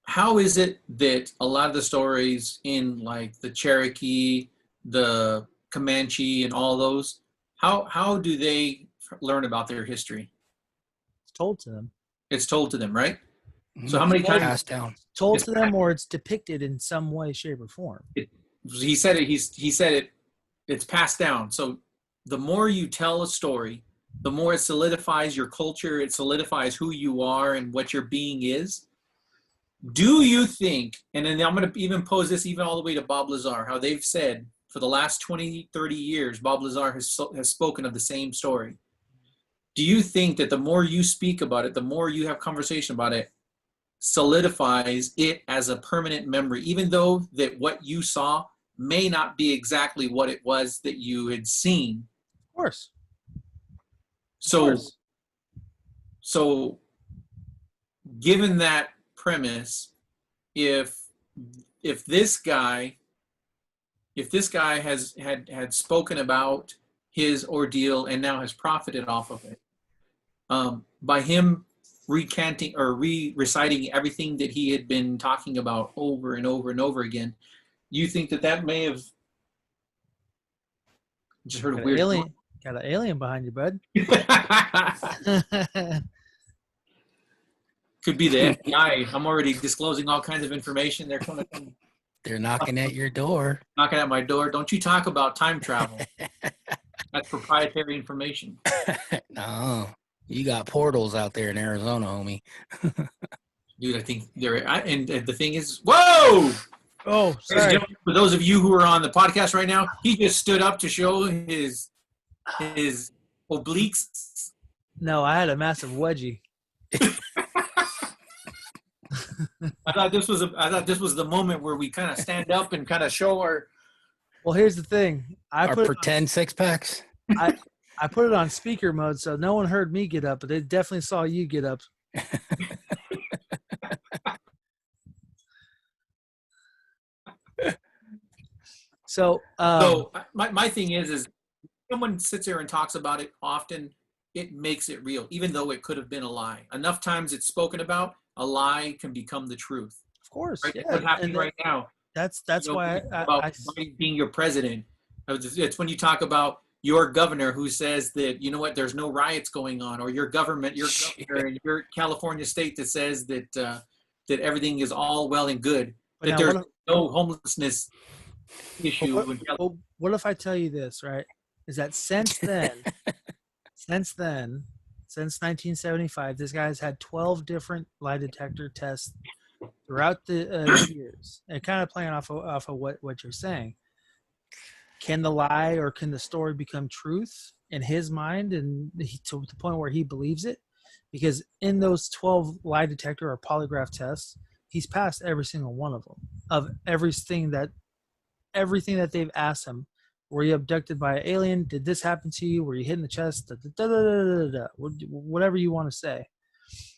[SPEAKER 7] How is it that a lot of the stories in like the Cherokee, the Comanche, and all those, how do they learn about their history?
[SPEAKER 3] It's told to them.
[SPEAKER 7] It's told to them, right? So how many times?
[SPEAKER 6] Passed down.
[SPEAKER 3] Told to them, or it's depicted in some way, shape, or form.
[SPEAKER 7] He said it. He said it. It's passed down. So the more you tell a story, the more it solidifies your culture. It solidifies who you are and what your being is. Do you think, and then I'm going to even pose this even all the way to Bob Lazar, how they've said for the last 20, 30 years, Bob Lazar has spoken of the same story. Do you think that the more you speak about it, the more you have conversation about it, solidifies it as a permanent memory, even though that what you saw may not be exactly what it was that you had seen?
[SPEAKER 3] Of course.
[SPEAKER 7] So given that premise, if this guy has had spoken about his ordeal and now has profited off of it, by him recanting or reciting everything that he had been talking about over and over and over again, you think that may have just heard a weird
[SPEAKER 3] alien? Got an alien behind you, bud.
[SPEAKER 7] Could be the FBI. I'm already disclosing all kinds of information. They're coming.
[SPEAKER 6] They're knocking at your door.
[SPEAKER 7] Knocking at my door. Don't you talk about time travel. That's proprietary information.
[SPEAKER 6] No, you got portals out there in Arizona, homie.
[SPEAKER 7] Dude, I think and the thing is, whoa!
[SPEAKER 3] Oh, sorry.
[SPEAKER 7] For those of you who are on the podcast right now, he just stood up to show his obliques.
[SPEAKER 3] No, I had a massive wedgie.
[SPEAKER 7] I thought this was the moment where we kind of stand up and kind of show our.
[SPEAKER 3] Well, here's the thing.
[SPEAKER 6] Our pretend six packs.
[SPEAKER 3] I put it on speaker mode, so no one heard me get up, but they definitely saw you get up. So
[SPEAKER 7] my thing is someone sits there and talks about it often, it makes it real, even though it could have been a lie. Enough times it's spoken about, a lie can become the truth.
[SPEAKER 3] Of course.
[SPEAKER 7] Right?
[SPEAKER 3] Yeah.
[SPEAKER 7] What's happening right now.
[SPEAKER 3] That's why
[SPEAKER 7] I being your president. It's when you talk about your governor who says that, you know what, there's no riots going on, or your governor in your California state that says that that everything is all well and good,
[SPEAKER 3] but
[SPEAKER 7] that there's no homelessness issue.
[SPEAKER 3] What if I tell you this, right? Is that since then, since 1975, this guy's had 12 different lie detector tests throughout the years, and kind of playing off of what you're saying. Can the lie or can the story become truth in his mind, and to the point where he believes it? Because in those 12 lie detector or polygraph tests, he's passed every single one of them. Of everything that they've asked him. Were you abducted by an alien? Did this happen to you? Were you hit in the chest? Whatever you want to say.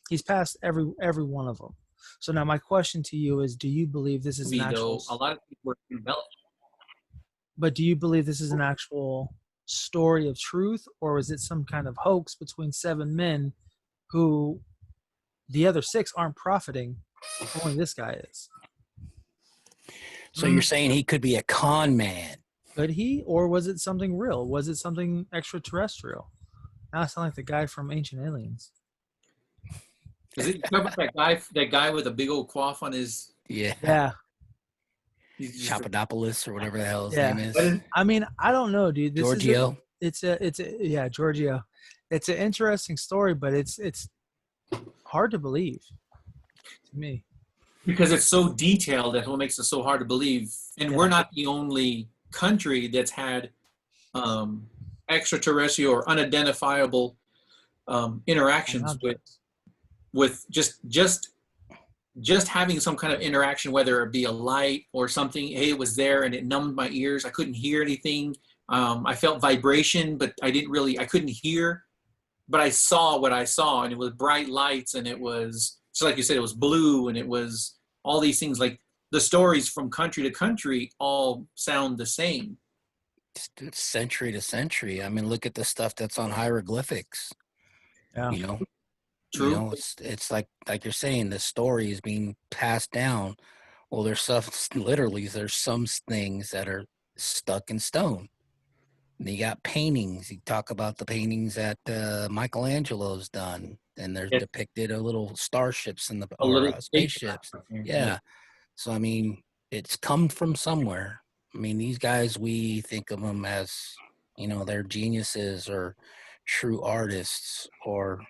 [SPEAKER 3] He's passed every one of them. So now my question to you is, do you believe this is an actual...
[SPEAKER 7] A lot of people are embellished.
[SPEAKER 3] But do you believe this is an actual story of truth, or is it some kind of hoax between 7 men who the other 6 aren't profiting? Only this guy is.
[SPEAKER 6] So you're saying he could be a con man?
[SPEAKER 3] Could he, or was it something real? Was it something extraterrestrial? Now I sound like the guy from Ancient Aliens.
[SPEAKER 7] Is it that guy with a big old quaff on his?
[SPEAKER 3] Yeah.
[SPEAKER 6] Papadopoulos or whatever the hell his name is.
[SPEAKER 3] I mean, I don't know, dude.
[SPEAKER 6] Giorgio.
[SPEAKER 3] Giorgio. It's an interesting story, but it's hard to believe to me.
[SPEAKER 7] Because it's so detailed, that's what makes it so hard to believe. And we're not the only country that's had extraterrestrial or unidentifiable interactions with just having some kind of interaction, whether it be a light or something. Hey, it was there and it numbed my ears. I couldn't hear anything. I felt vibration, but I couldn't hear. But I saw what I saw, and it was bright lights, and it was, just like you said, it was blue, and it was all these things. Like the stories from country to country all sound the same.
[SPEAKER 6] It's century to century. I mean, look at the stuff that's on hieroglyphics.
[SPEAKER 3] Yeah.
[SPEAKER 6] You know,
[SPEAKER 7] True.
[SPEAKER 6] You know, it's like you're saying, the story is being passed down. Well, there's some things that are stuck in stone. And you got paintings. You talk about the paintings that Michelangelo's done, and they're depicted a little starships in spaceships. Yeah. So I mean, it's come from somewhere. I mean, these guys, we think of them as, you know, they're geniuses or true artists, or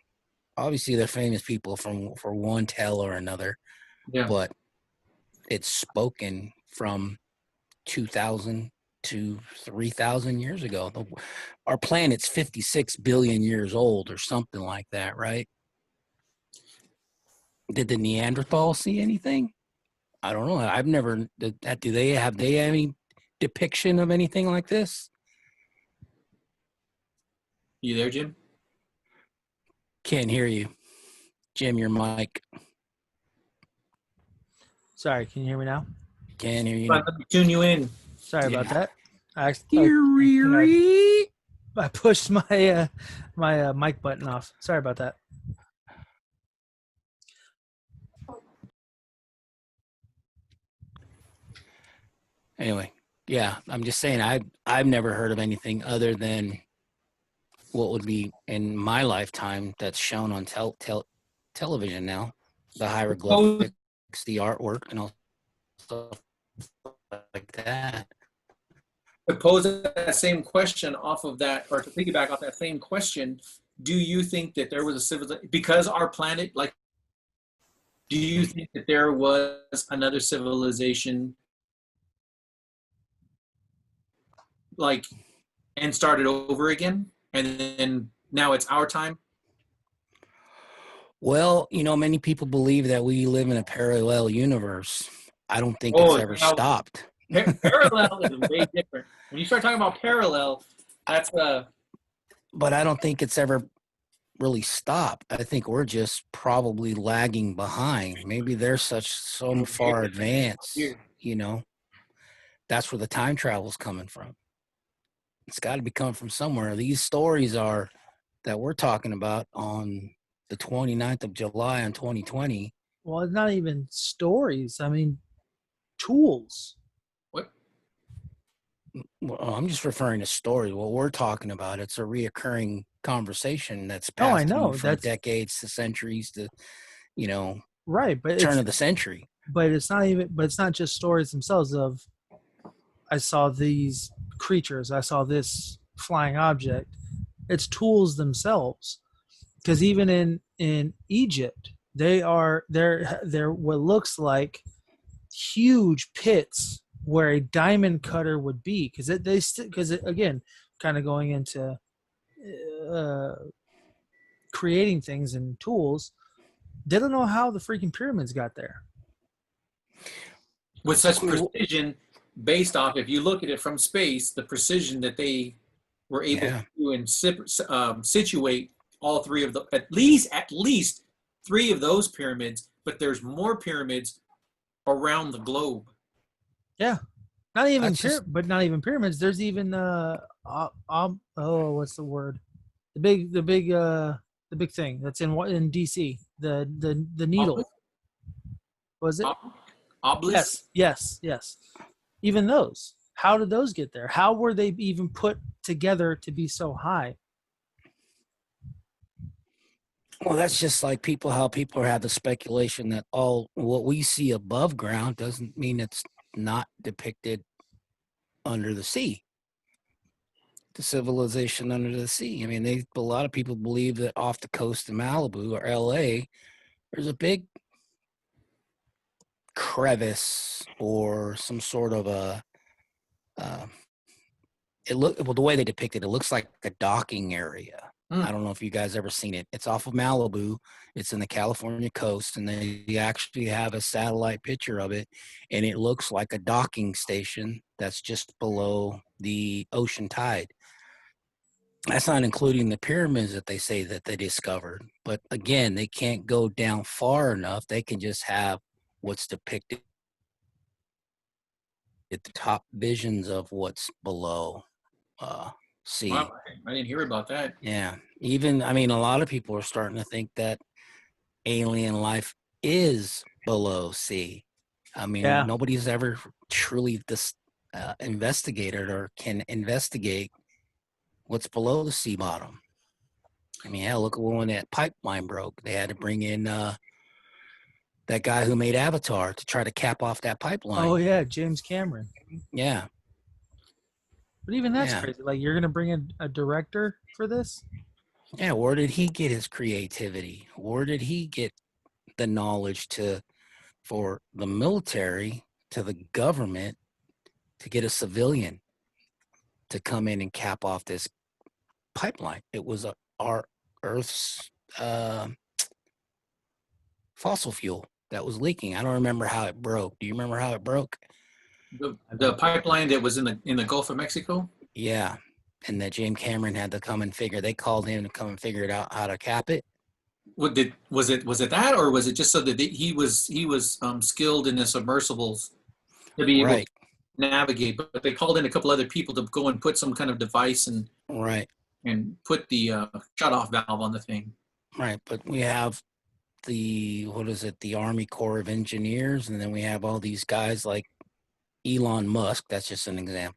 [SPEAKER 6] obviously they're famous people for one tale or another.
[SPEAKER 7] Yeah.
[SPEAKER 6] But it's spoken from 2,000 to 3,000 years ago. Our planet's 56 billion years old or something like that, right? Did the Neanderthals see anything? I don't know. I've never. Do they have any depiction of anything like this?
[SPEAKER 7] You there, Jim?
[SPEAKER 6] Can't hear you, Jim. Your mic.
[SPEAKER 3] Sorry, can you hear me now?
[SPEAKER 6] Can't hear you.
[SPEAKER 7] Let me tune you in.
[SPEAKER 3] Sorry about that. I pushed my mic button off. Sorry about that.
[SPEAKER 6] Anyway, yeah, I'm just saying I've never heard of anything other than what would be in my lifetime that's shown on television now. The hieroglyphics, the artwork, and all stuff like that.
[SPEAKER 7] To pose that same question off of that, or to piggyback off that same question, do you think that there was a civilization, because our planet, like, do you think that there was another civilization, like, and started over again, and then now it's our time?
[SPEAKER 6] Well, many people believe that we live in a parallel universe. I don't think it's ever stopped.
[SPEAKER 7] Parallel is way different. When you start talking about parallel, that's
[SPEAKER 6] But I don't think it's ever really stopped. I think we're just probably lagging behind. Maybe they're so far advanced, That's where the time travel's coming from. It's got to be coming from somewhere. These stories are that we're talking about on the 29th of July in 2020.
[SPEAKER 3] Well, it's not even stories. I mean, tools.
[SPEAKER 7] What?
[SPEAKER 6] Well, I'm just referring to stories. What we're talking about, it's a reoccurring conversation that's passed from decades to centuries to,
[SPEAKER 3] right, but
[SPEAKER 6] turn of the century.
[SPEAKER 3] But it's not just stories themselves of, I saw these creatures, I saw this flying object. It's tools themselves. Because even in Egypt, they're what looks like huge pits where a diamond cutter would be, because again, kind of going into creating things and tools, they don't know how the freaking pyramids got there
[SPEAKER 7] with such precision, based off, if you look at it from space, the precision that they were able to do and situate all three of the at least three of those pyramids, but there's more pyramids around the globe.
[SPEAKER 3] Yeah, not even pyramids. There's even what's the word? The big thing that's in DC. The needle. Was it?
[SPEAKER 7] Obelisk?
[SPEAKER 3] Yes. Even those. How did those get there? How were they even put together to be so high?
[SPEAKER 6] Well, that's just like how people have the speculation that all what we see above ground doesn't mean it's not depicted under the sea. The civilization under the sea. I mean, a lot of people believe that off the coast of Malibu or LA, there's a big crevice or some sort of the way they depict it, it looks like a docking area. I don't know if you guys ever seen it. It's off of Malibu. It's in the California coast, and they actually have a satellite picture of it, and it looks like a docking station that's just below the ocean tide. That's not including the pyramids that they say that they discovered. But again, they can't go down far enough. They can just have what's depicted at the top visions of what's below sea.
[SPEAKER 7] Wow, I didn't hear about that.
[SPEAKER 6] Yeah. A lot of people are starting to think that alien life is below sea. Nobody's ever truly investigated or can investigate what's below the sea bottom. Look at when that pipeline broke. They had to bring in that guy who made Avatar to try to cap off that pipeline.
[SPEAKER 3] Oh, yeah, James Cameron.
[SPEAKER 6] Yeah.
[SPEAKER 3] But even that's crazy. Like, you're going to bring in a director for this?
[SPEAKER 6] Yeah, where did he get his creativity? Where did he get the knowledge for the military, to the government, to get a civilian to come in and cap off this pipeline? It was our Earth's fossil fuel that was leaking. I don't remember how it broke. Do you remember how it broke?
[SPEAKER 7] The pipeline that was in the Gulf of Mexico?
[SPEAKER 6] Yeah. And that James Cameron had to come and they called him to come and figure it out how to cap it.
[SPEAKER 7] Was it that, or was it just so that he was skilled in the submersibles to be able to navigate? But they called in a couple other people to go and put some kind of device and.
[SPEAKER 6] Right.
[SPEAKER 7] put the shut-off valve on the thing.
[SPEAKER 6] Right, but we have the Army Corps of Engineers, and then we have all these guys like Elon Musk. That's just an example.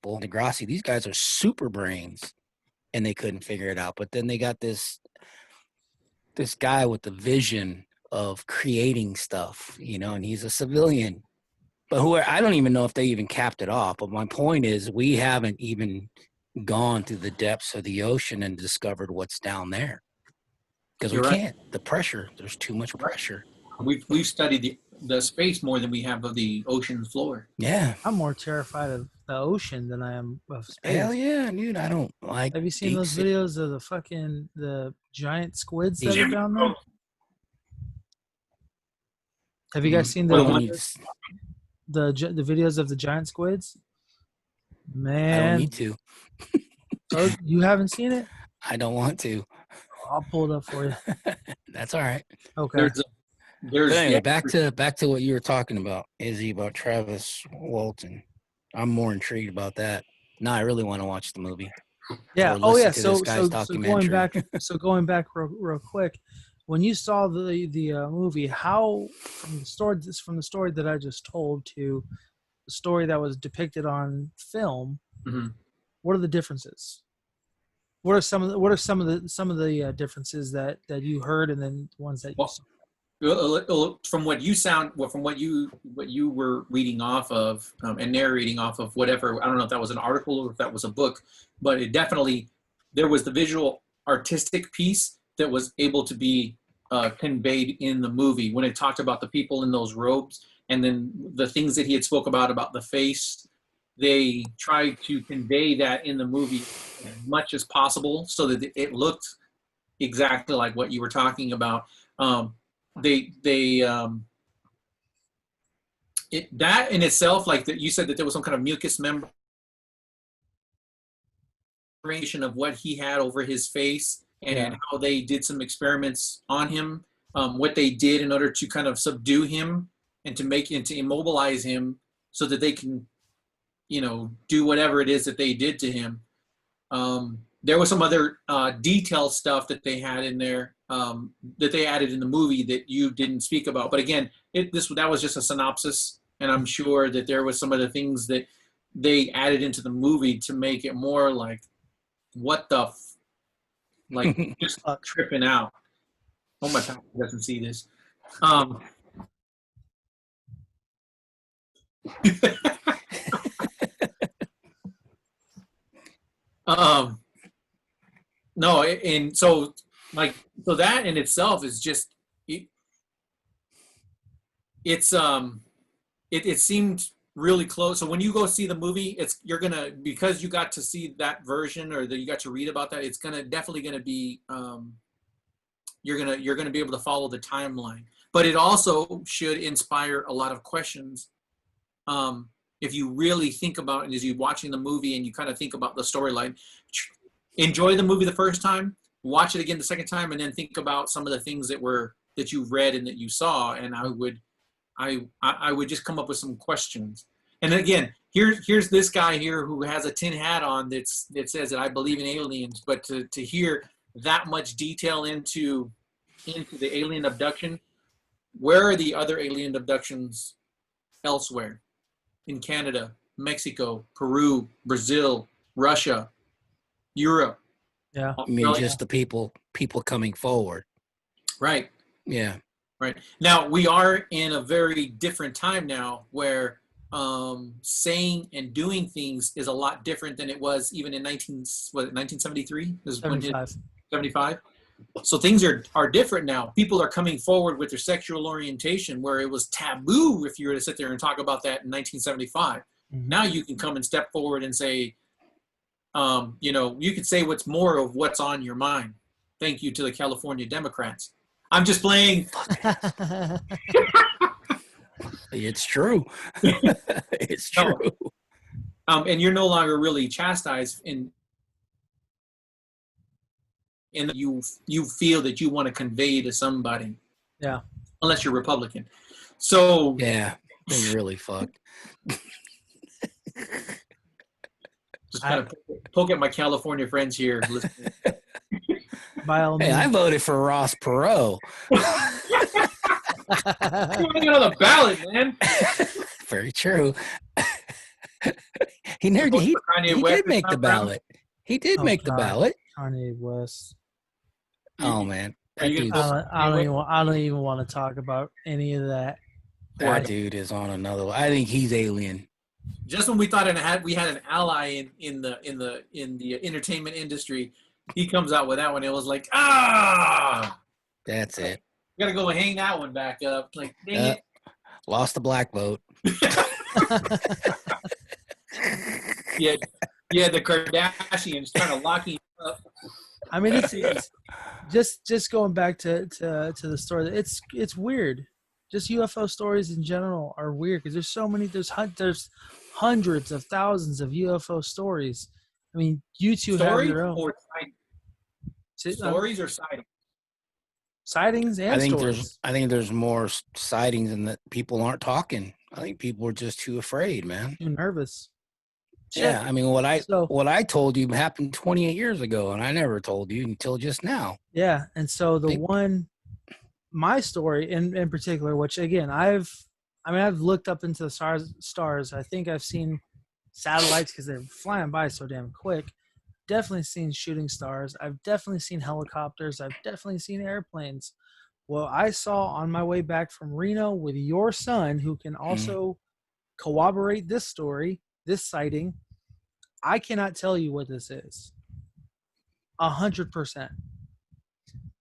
[SPEAKER 6] Degrassi, these guys are super brains, and they couldn't figure it out. But then they got this guy with the vision of creating stuff, and he's a civilian. But I don't even know if they even capped it off. But my point is, we haven't even gone to the depths of the ocean and discovered what's down there. Because we can't. The pressure, there's too much pressure.
[SPEAKER 7] We've studied the space more than we have of the ocean floor.
[SPEAKER 6] Yeah.
[SPEAKER 3] I'm more terrified of the ocean than I am of space.
[SPEAKER 6] Hell yeah, dude. I don't like.
[SPEAKER 3] Have you seen those videos of the giant squids that are down there? Have you guys seen the videos of the giant squids? Man,
[SPEAKER 6] I don't need to.
[SPEAKER 3] Oh, you haven't seen it?
[SPEAKER 6] I don't want to.
[SPEAKER 3] I'll pull it up for you.
[SPEAKER 6] That's all right.
[SPEAKER 3] Okay.
[SPEAKER 7] There's
[SPEAKER 6] but anyway, back to what you were talking about, Izzy, about Travis Walton. I'm more intrigued about that. No, I really want to watch the movie.
[SPEAKER 3] Yeah. Oh yeah. So going back real quick, when you saw the movie, how from the story that I just told to the story that was depicted on film, what are the differences? What are some of the differences that you heard, and then ones that you saw?
[SPEAKER 7] From what you were reading off of and narrating off of, whatever, I don't know if that was an article or if that was a book, but it definitely, there was the visual artistic piece that was able to be conveyed in the movie when it talked about the people in those robes, and then the things that he had spoke about the face. They tried to convey that in the movie as much as possible so that it looked exactly like what you were talking about. That in itself, like that, you said that there was some kind of mucus membranation of what he had over his face, and how they did some experiments on him, what they did in order to kind of subdue him and to immobilize him so that they can, do whatever it is that they did to him. There was some other detailed stuff that they had in there that they added in the movie that you didn't speak about. But again, that was just a synopsis, and I'm sure that there was some of the things that they added into the movie to make it more like, what the, like just tripping out. Oh my God, he doesn't see this. No, and so that in itself is just it seemed really close. So when you go see the movie, because you got to see that version, or that you got to read about that, it's definitely gonna be you're gonna be able to follow the timeline. But it also should inspire a lot of questions. If you really think about it as you're watching the movie and you kind of think about the storyline, enjoy the movie the first time, watch it again the second time, and then think about some of the things that you read and that you saw. And I would just come up with some questions. And again, here's this guy here who has a tin hat on that says that I believe in aliens, but to hear that much detail into the alien abduction, where are the other alien abductions elsewhere? In Canada, Mexico, Peru, Brazil, Russia, Europe.
[SPEAKER 3] Yeah.
[SPEAKER 6] I mean, just the people coming forward.
[SPEAKER 7] Right.
[SPEAKER 6] Yeah.
[SPEAKER 7] Right. Now, we are in a very different time now where saying and doing things is a lot different than it was even in 1973? 75? So things are different now. People are coming forward with their sexual orientation where it was taboo if you were to sit there and talk about that in 1975. Mm-hmm. Now you can come and step forward and say, you could say what's more of what's on your mind. Thank you to the California Democrats. I'm just playing.
[SPEAKER 6] It's true. It's true.
[SPEAKER 7] And you're no longer really chastised in you feel that you want to convey to somebody.
[SPEAKER 3] Yeah.
[SPEAKER 7] Unless you're Republican. So
[SPEAKER 6] yeah, they're really fucked.
[SPEAKER 7] Just kind of poke at my California friends here.
[SPEAKER 3] By all
[SPEAKER 6] Hey,
[SPEAKER 3] means.
[SPEAKER 6] I voted for Ross Perot.
[SPEAKER 7] You're on the ballot, man.
[SPEAKER 6] Very true. He did make the ballot. He did make the ballot.
[SPEAKER 3] Kanye West.
[SPEAKER 6] Oh man,
[SPEAKER 7] Are you gonna
[SPEAKER 3] I don't even want to talk about any of that.
[SPEAKER 6] that dude is on another one. I think he's alien.
[SPEAKER 7] Just when we thought we had an ally in the entertainment industry, he comes out with that one. It was like,
[SPEAKER 6] That's it.
[SPEAKER 7] we gotta go hang that one back up. Like, dang it.
[SPEAKER 6] Lost the black vote.
[SPEAKER 7] Yeah, the Kardashians trying to lock him up.
[SPEAKER 3] I mean, it's just going back to the story. It's weird. Just UFO stories in general are weird because there's so many. There's hundreds of thousands of UFO stories. I mean, you two have your own
[SPEAKER 7] Stories or sightings?
[SPEAKER 3] Sightings and stories.
[SPEAKER 6] I think there's more sightings and that people aren't talking. I think people are just too afraid, man.
[SPEAKER 3] Too nervous.
[SPEAKER 6] Yeah, I mean, what I told you happened 28 years ago, and I never told you until just now.
[SPEAKER 3] Yeah, and so my story in particular, which again I've looked up into the stars. I think I've seen satellites because they're flying by so damn quick. Definitely seen shooting stars. I've definitely seen helicopters. I've definitely seen airplanes. Well, I saw on my way back from Reno with your son, who can also corroborate this story, this sighting. I cannot tell you what this is. 100%.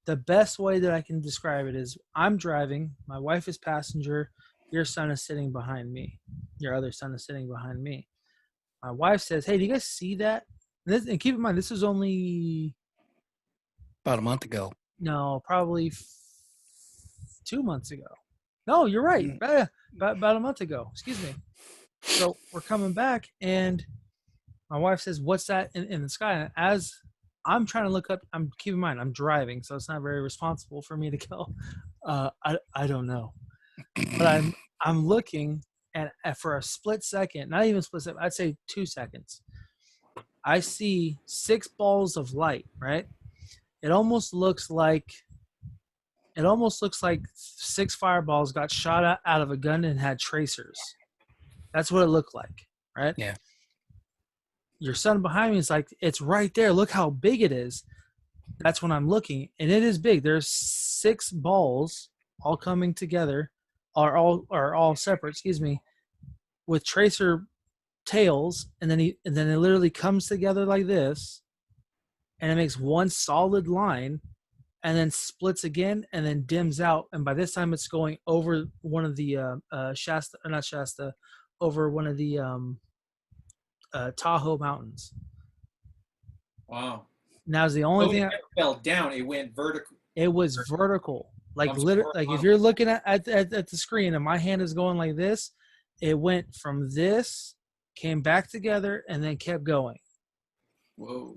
[SPEAKER 3] The best way that I can describe it is I'm driving, my wife is passenger, your son is sitting behind me. Your other son is sitting behind me. My wife says, "Hey, do you guys see that?" And keep in mind, this was only
[SPEAKER 6] about a month ago.
[SPEAKER 3] No, probably 2 months ago. No, you're right. About a month ago. Excuse me. So we're coming back, and my wife says, "What's that in the sky?" And as I'm trying to look up, keep in mind, I'm driving, so it's not very responsible for me to go, I don't know. But I'm looking, and for a split second, not even a split second, I'd say 2 seconds, I see 6 balls of light, right? It almost looks like 6 fireballs got shot out of a gun and had tracers. That's what it looked like, right?
[SPEAKER 6] Yeah.
[SPEAKER 3] Your son behind me is like, "It's right there. Look how big it is." That's when I'm looking, and it is big. There's 6 balls all coming together, or all separate, excuse me, with tracer tails, and then it literally comes together like this, and it makes one solid line, and then splits again, and then dims out. And by this time, it's going over one of the over one of the Tahoe Mountains.
[SPEAKER 7] Wow.
[SPEAKER 3] Now, the only thing
[SPEAKER 7] it fell down, it went vertical.
[SPEAKER 3] It was vertical, like literally. Like if you're looking at the screen, and my hand is going like this, it went from this, came back together, and then kept going.
[SPEAKER 7] Whoa!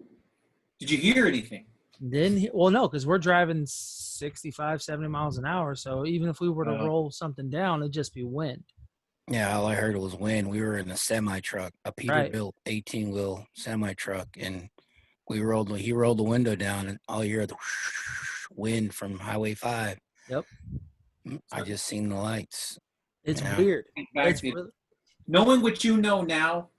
[SPEAKER 7] Did you hear anything?
[SPEAKER 3] Well, no, because we're driving 65, 70 miles an hour. So even if we were to roll something down, it'd just be wind.
[SPEAKER 6] Yeah, all I heard was wind. We were in a semi truck, a Peterbilt 18-wheel semi truck, and he rolled the window down, and all you hear the wind from Highway 5.
[SPEAKER 3] Yep.
[SPEAKER 6] I just seen the lights.
[SPEAKER 3] It's weird.
[SPEAKER 7] Knowing what you know now,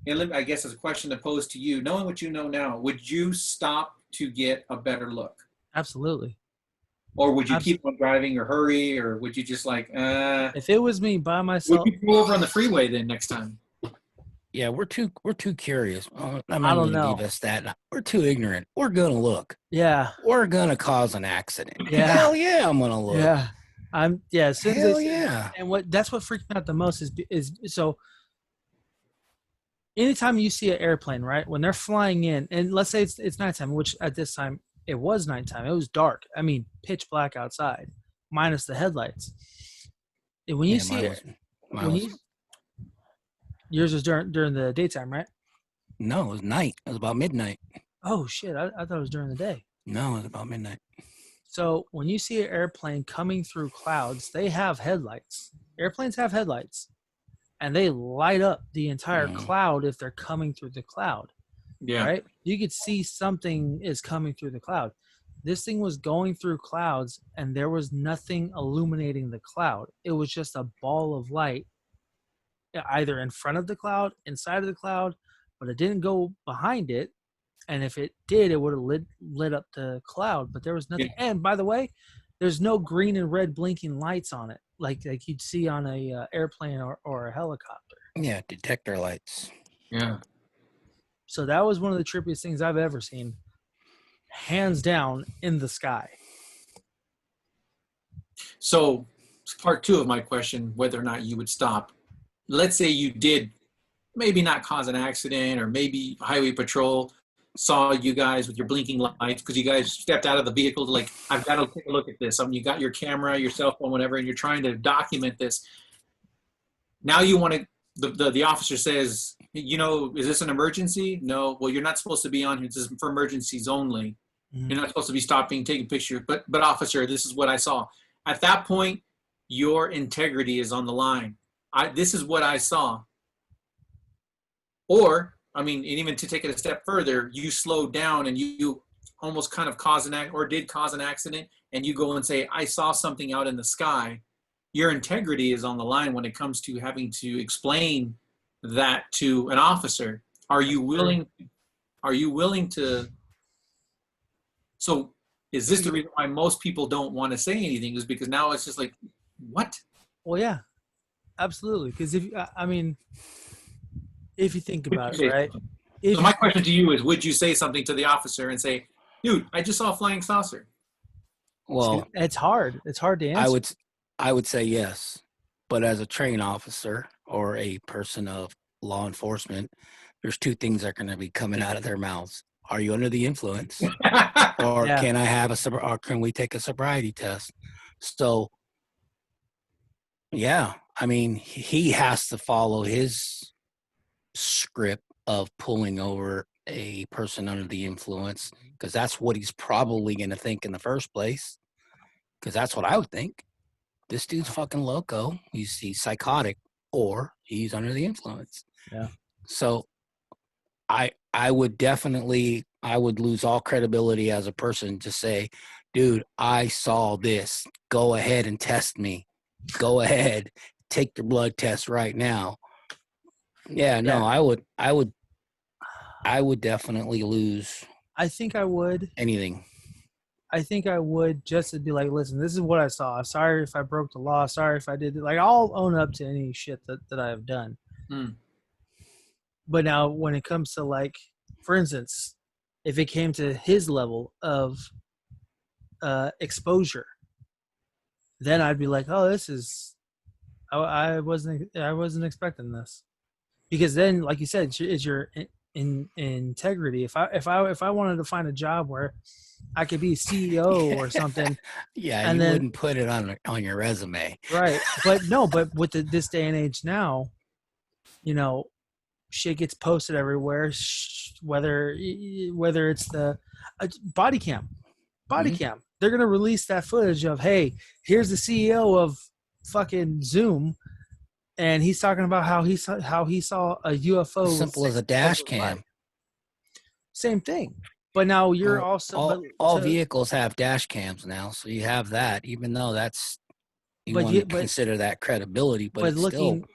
[SPEAKER 7] and I guess it's a question to pose to you. Knowing what you know now, would you stop to get a better look?
[SPEAKER 3] Absolutely.
[SPEAKER 7] Or would you keep on driving or hurry, or would you just like,
[SPEAKER 3] If it was me by myself,
[SPEAKER 7] would you go over on the freeway then next time?
[SPEAKER 6] Yeah, we're too curious. I'm
[SPEAKER 3] I
[SPEAKER 6] not
[SPEAKER 3] don't
[SPEAKER 6] going to
[SPEAKER 3] know.
[SPEAKER 6] give us that. We're too ignorant. We're gonna look.
[SPEAKER 3] Yeah.
[SPEAKER 6] We're gonna cause an accident.
[SPEAKER 3] Yeah.
[SPEAKER 6] Hell yeah, I'm gonna look.
[SPEAKER 3] Yeah. As soon
[SPEAKER 6] Hell
[SPEAKER 3] as
[SPEAKER 6] yeah.
[SPEAKER 3] And that's what freaked me out the most is so. Anytime you see an airplane, right, when they're flying in, and let's say it's nighttime, which at this time it was nighttime. It was dark. I mean, pitch black outside, minus the headlights. And when you see it, yours was during the daytime, right?
[SPEAKER 6] No, it was night. It was about midnight.
[SPEAKER 3] Oh shit! I thought it was during the day.
[SPEAKER 6] No, it was about midnight.
[SPEAKER 3] So when you see an airplane coming through clouds, they have headlights. Airplanes have headlights. and they light up the entire cloud if they're coming through the cloud.
[SPEAKER 7] Yeah.
[SPEAKER 3] Right? You could see something is coming through the cloud. This thing was going through clouds, and there was nothing illuminating the cloud. It was just a ball of light, either in front of the cloud, inside of the cloud, but it didn't go behind it. And if it did, it would have lit up the cloud, but there was nothing. Yeah. And by the way, there's no green and red blinking lights on it like you'd see on a airplane or a helicopter.
[SPEAKER 6] Yeah, detector lights.
[SPEAKER 7] Yeah.
[SPEAKER 3] So that was one of the trippiest things I've ever seen, hands down, in the sky.
[SPEAKER 7] So part 2 of my question, whether or not you would stop. Let's say you did maybe not cause an accident, or maybe highway patrol saw you guys with your blinking lights because you guys stepped out of the vehicle to like, I've got to take a look at this. You got your camera, your cell phone, whatever, and you're trying to document this. Now you want to, the officer says, you know, is this an emergency? No. Well, you're not supposed to be on here. This is for emergencies only. Mm-hmm. You're not supposed to be stopping, taking pictures. But officer, this is what I saw. At that point, your integrity is on the line. This is what I saw. Or, I mean, and even to take it a step further, you slowed down and you almost kind of did cause an accident, and you go and say, I saw something out in the sky. Your integrity is on the line when it comes to having to explain that to an officer. Are you willing to? So is this the reason why most people don't want to say anything, is because now it's just like, what?
[SPEAKER 3] Well, yeah, absolutely. Because if you think about it, right?
[SPEAKER 7] So my question to you is, would you say something to the officer and say, dude, I just saw a flying saucer?
[SPEAKER 6] Well,
[SPEAKER 3] it's hard. It's hard to answer.
[SPEAKER 6] I would say yes. But as a trained officer or a person of law enforcement, there's 2 things that are going to be coming out of their mouths. Are you under the influence? Or or can we take a sobriety test? So, yeah, I mean, he has to follow his script of pulling over a person under the influence, because that's what he's probably going to think in the first place, because that's what I would think. This dude's fucking loco. He's psychotic, or he's under the influence.
[SPEAKER 3] Yeah.
[SPEAKER 6] So I would lose all credibility as a person to say, dude, I saw this. Go ahead and test me. Go ahead. Take your blood test right now. Yeah, no, yeah. I would definitely lose.
[SPEAKER 3] I think I would.
[SPEAKER 6] Anything.
[SPEAKER 3] I think I would, just to be like, listen, this is what I saw. Sorry if I broke the law. Sorry if I did it. Like, I'll own up to any shit that I have done. But now when it comes to, like, for instance, if it came to his level of exposure, then I'd be like, oh, this is, I wasn't expecting this. Because then, like you said, it's your integrity. If I wanted to find a job where I could be CEO or something,
[SPEAKER 6] yeah, and you wouldn't put it on your resume,
[SPEAKER 3] right? But with this day and age now, you know, shit gets posted everywhere. Whether it's the body cam, they're gonna release that footage of, hey, here's the CEO of fucking Zoom. And he's talking about how he saw a UFO.
[SPEAKER 6] As simple as a dash cam.
[SPEAKER 3] Same thing. But now you're
[SPEAKER 6] all vehicles have dash cams now, so you have that. Even though consider that credibility, but looking,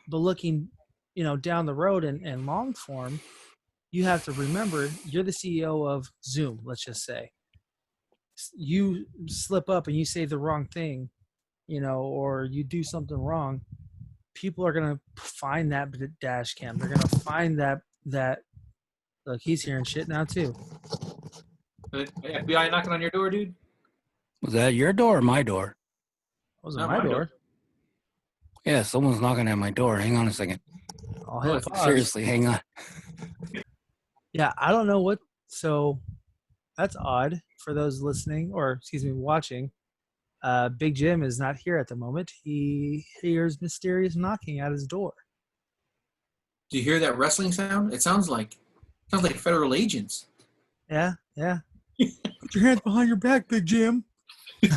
[SPEAKER 6] you know, down the road and long form, you have to remember you're the CEO of Zoom. Let's just say you slip up and you say the wrong thing, you know, or you do something wrong. People are going to find that dash cam. They're going to find that look, he's hearing shit now too.
[SPEAKER 7] FBI knocking on your door, dude?
[SPEAKER 6] Was that your door or my door?
[SPEAKER 3] Was it my door?
[SPEAKER 6] Yeah, someone's knocking at my door. Hang on a second. Seriously, hang on.
[SPEAKER 3] Yeah, I don't know what. So that's odd for those listening, or excuse me, watching. Big Jim is not here at the moment. He hears mysterious knocking at his door.
[SPEAKER 7] Do you hear that wrestling sound? It sounds like federal agents.
[SPEAKER 3] Yeah. Put your hands behind your back, Big Jim.
[SPEAKER 7] You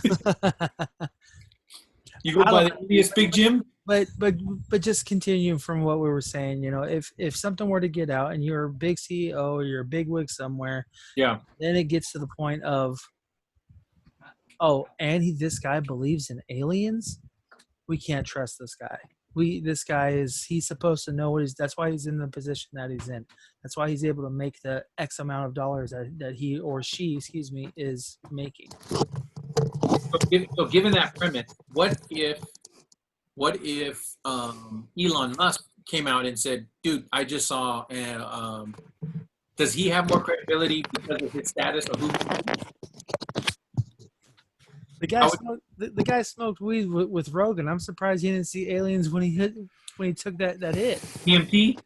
[SPEAKER 7] go by the alias Big Jim?
[SPEAKER 3] but just continuing from what we were saying, if something were to get out and you're a big CEO or you're a big wig somewhere,
[SPEAKER 7] Yeah.
[SPEAKER 3] then it gets to the point of, this guy believes in aliens. We can't trust this guy. He's supposed to know that's why he's in the position that he's in. That's why he's able to make the X amount of dollars that he or she, is making.
[SPEAKER 7] So given that premise, what if Elon Musk came out and said, dude, I just saw, does he have more credibility because of his status or who?
[SPEAKER 3] The guy smoked weed with Rogan. I'm surprised he didn't see aliens when he took that hit.
[SPEAKER 7] EMP?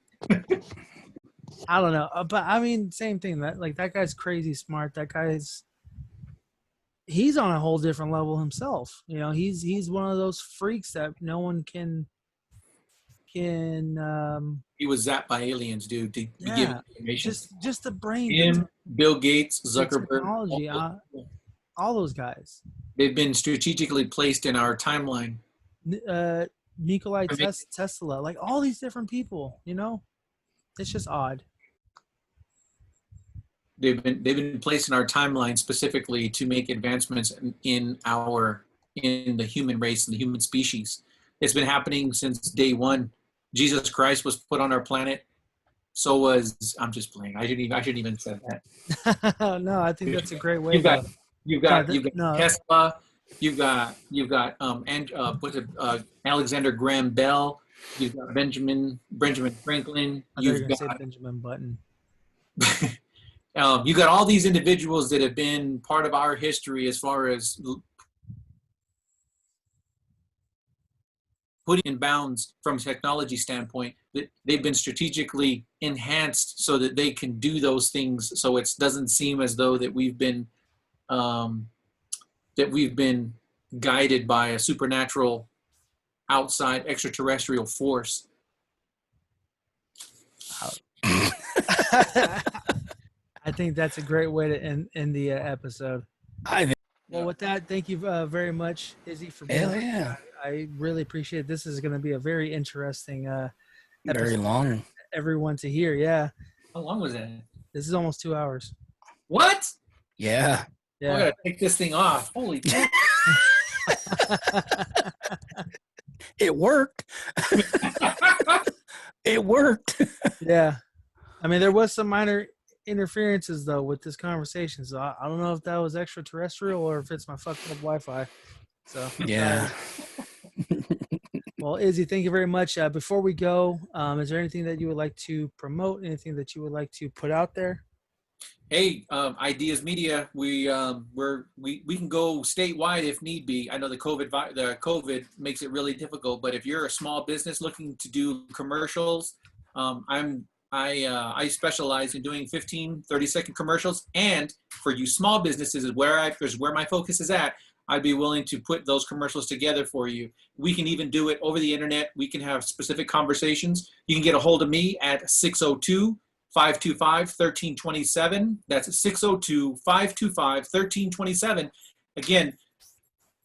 [SPEAKER 3] I don't know, but I mean, same thing. That guy's crazy smart. He's on a whole different level himself. He's one of those freaks that no one can.
[SPEAKER 7] He was zapped by aliens, dude. To give information.
[SPEAKER 3] Just the brain.
[SPEAKER 7] Him, Bill Gates, Zuckerberg,
[SPEAKER 3] technology, all those guys.
[SPEAKER 7] They've been strategically placed in our timeline.
[SPEAKER 3] Nikolai Tesla, like all these different people. It's just odd.
[SPEAKER 7] They've been placed in our timeline specifically to make advancements in the human race and the human species. It's been happening since day one. Jesus Christ was put on our planet. So was, I'm just playing. I shouldn't even said that.
[SPEAKER 3] No, I think that's a great way.
[SPEAKER 7] You've got Tesla. You've got Alexander Graham Bell. You've got Benjamin Franklin. You've got
[SPEAKER 3] Benjamin Button.
[SPEAKER 7] You got all these individuals that have been part of our history as far as putting in bounds from a technology standpoint, that they've been strategically enhanced so that they can do those things. So it doesn't seem as though that we've been guided by a supernatural outside extraterrestrial force.
[SPEAKER 3] I think that's a great way to end the episode. Well, with that, thank you very much, Izzy, for being
[SPEAKER 6] here. Yeah.
[SPEAKER 3] I really appreciate it. This is going to be a very interesting episode.
[SPEAKER 6] Very long.
[SPEAKER 3] Everyone to hear, yeah.
[SPEAKER 7] How long was that?
[SPEAKER 3] This is almost 2 hours.
[SPEAKER 7] What?
[SPEAKER 6] Yeah.
[SPEAKER 7] I gotta take this thing off. Holy shit.
[SPEAKER 6] It worked. It worked.
[SPEAKER 3] Yeah. I mean, there was some minor interferences though with this conversation, so I don't know if that was extraterrestrial or if it's my fucked up Wi-Fi. So
[SPEAKER 6] yeah.
[SPEAKER 3] Well, Izzy, thank you very much. Before we go, is there anything that you would like to promote? Anything that you would like to put out there?
[SPEAKER 7] Hey, Ideas Media, we can go statewide if need be. I know the COVID makes it really difficult, but if you're a small business looking to do commercials, I specialize in doing 15, 30-second commercials, and for you small businesses is where my focus is at. I'd be willing to put those commercials together for you. We can even do it over the internet. We can have specific conversations. You can get a hold of me at 602-525-1327. That's 602-525-1327. Again,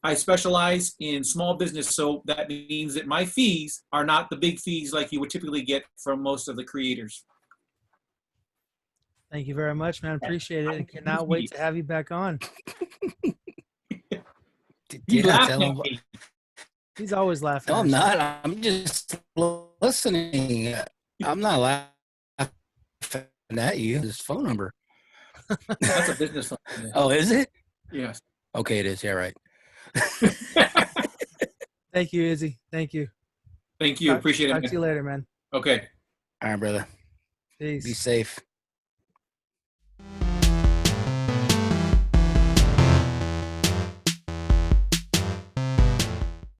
[SPEAKER 7] I specialize in small business, so that means that my fees are not the big fees like you would typically get from most of the creators.
[SPEAKER 3] Thank you very much, man. Appreciate it. And cannot wait to have you back on.
[SPEAKER 6] Did I tell him?
[SPEAKER 3] He's always laughing.
[SPEAKER 6] No, I'm not. I'm just listening. I'm not laughing at you. His phone number.
[SPEAKER 7] That's a business phone.
[SPEAKER 6] Oh, is it?
[SPEAKER 7] Yes.
[SPEAKER 6] Okay, it is. Yeah, right.
[SPEAKER 3] Thank you, Izzy. Thank you.
[SPEAKER 7] Thank you. Appreciate it.
[SPEAKER 3] Talk to you later, man.
[SPEAKER 7] Okay.
[SPEAKER 6] All right, brother.
[SPEAKER 3] Peace.
[SPEAKER 6] Be safe.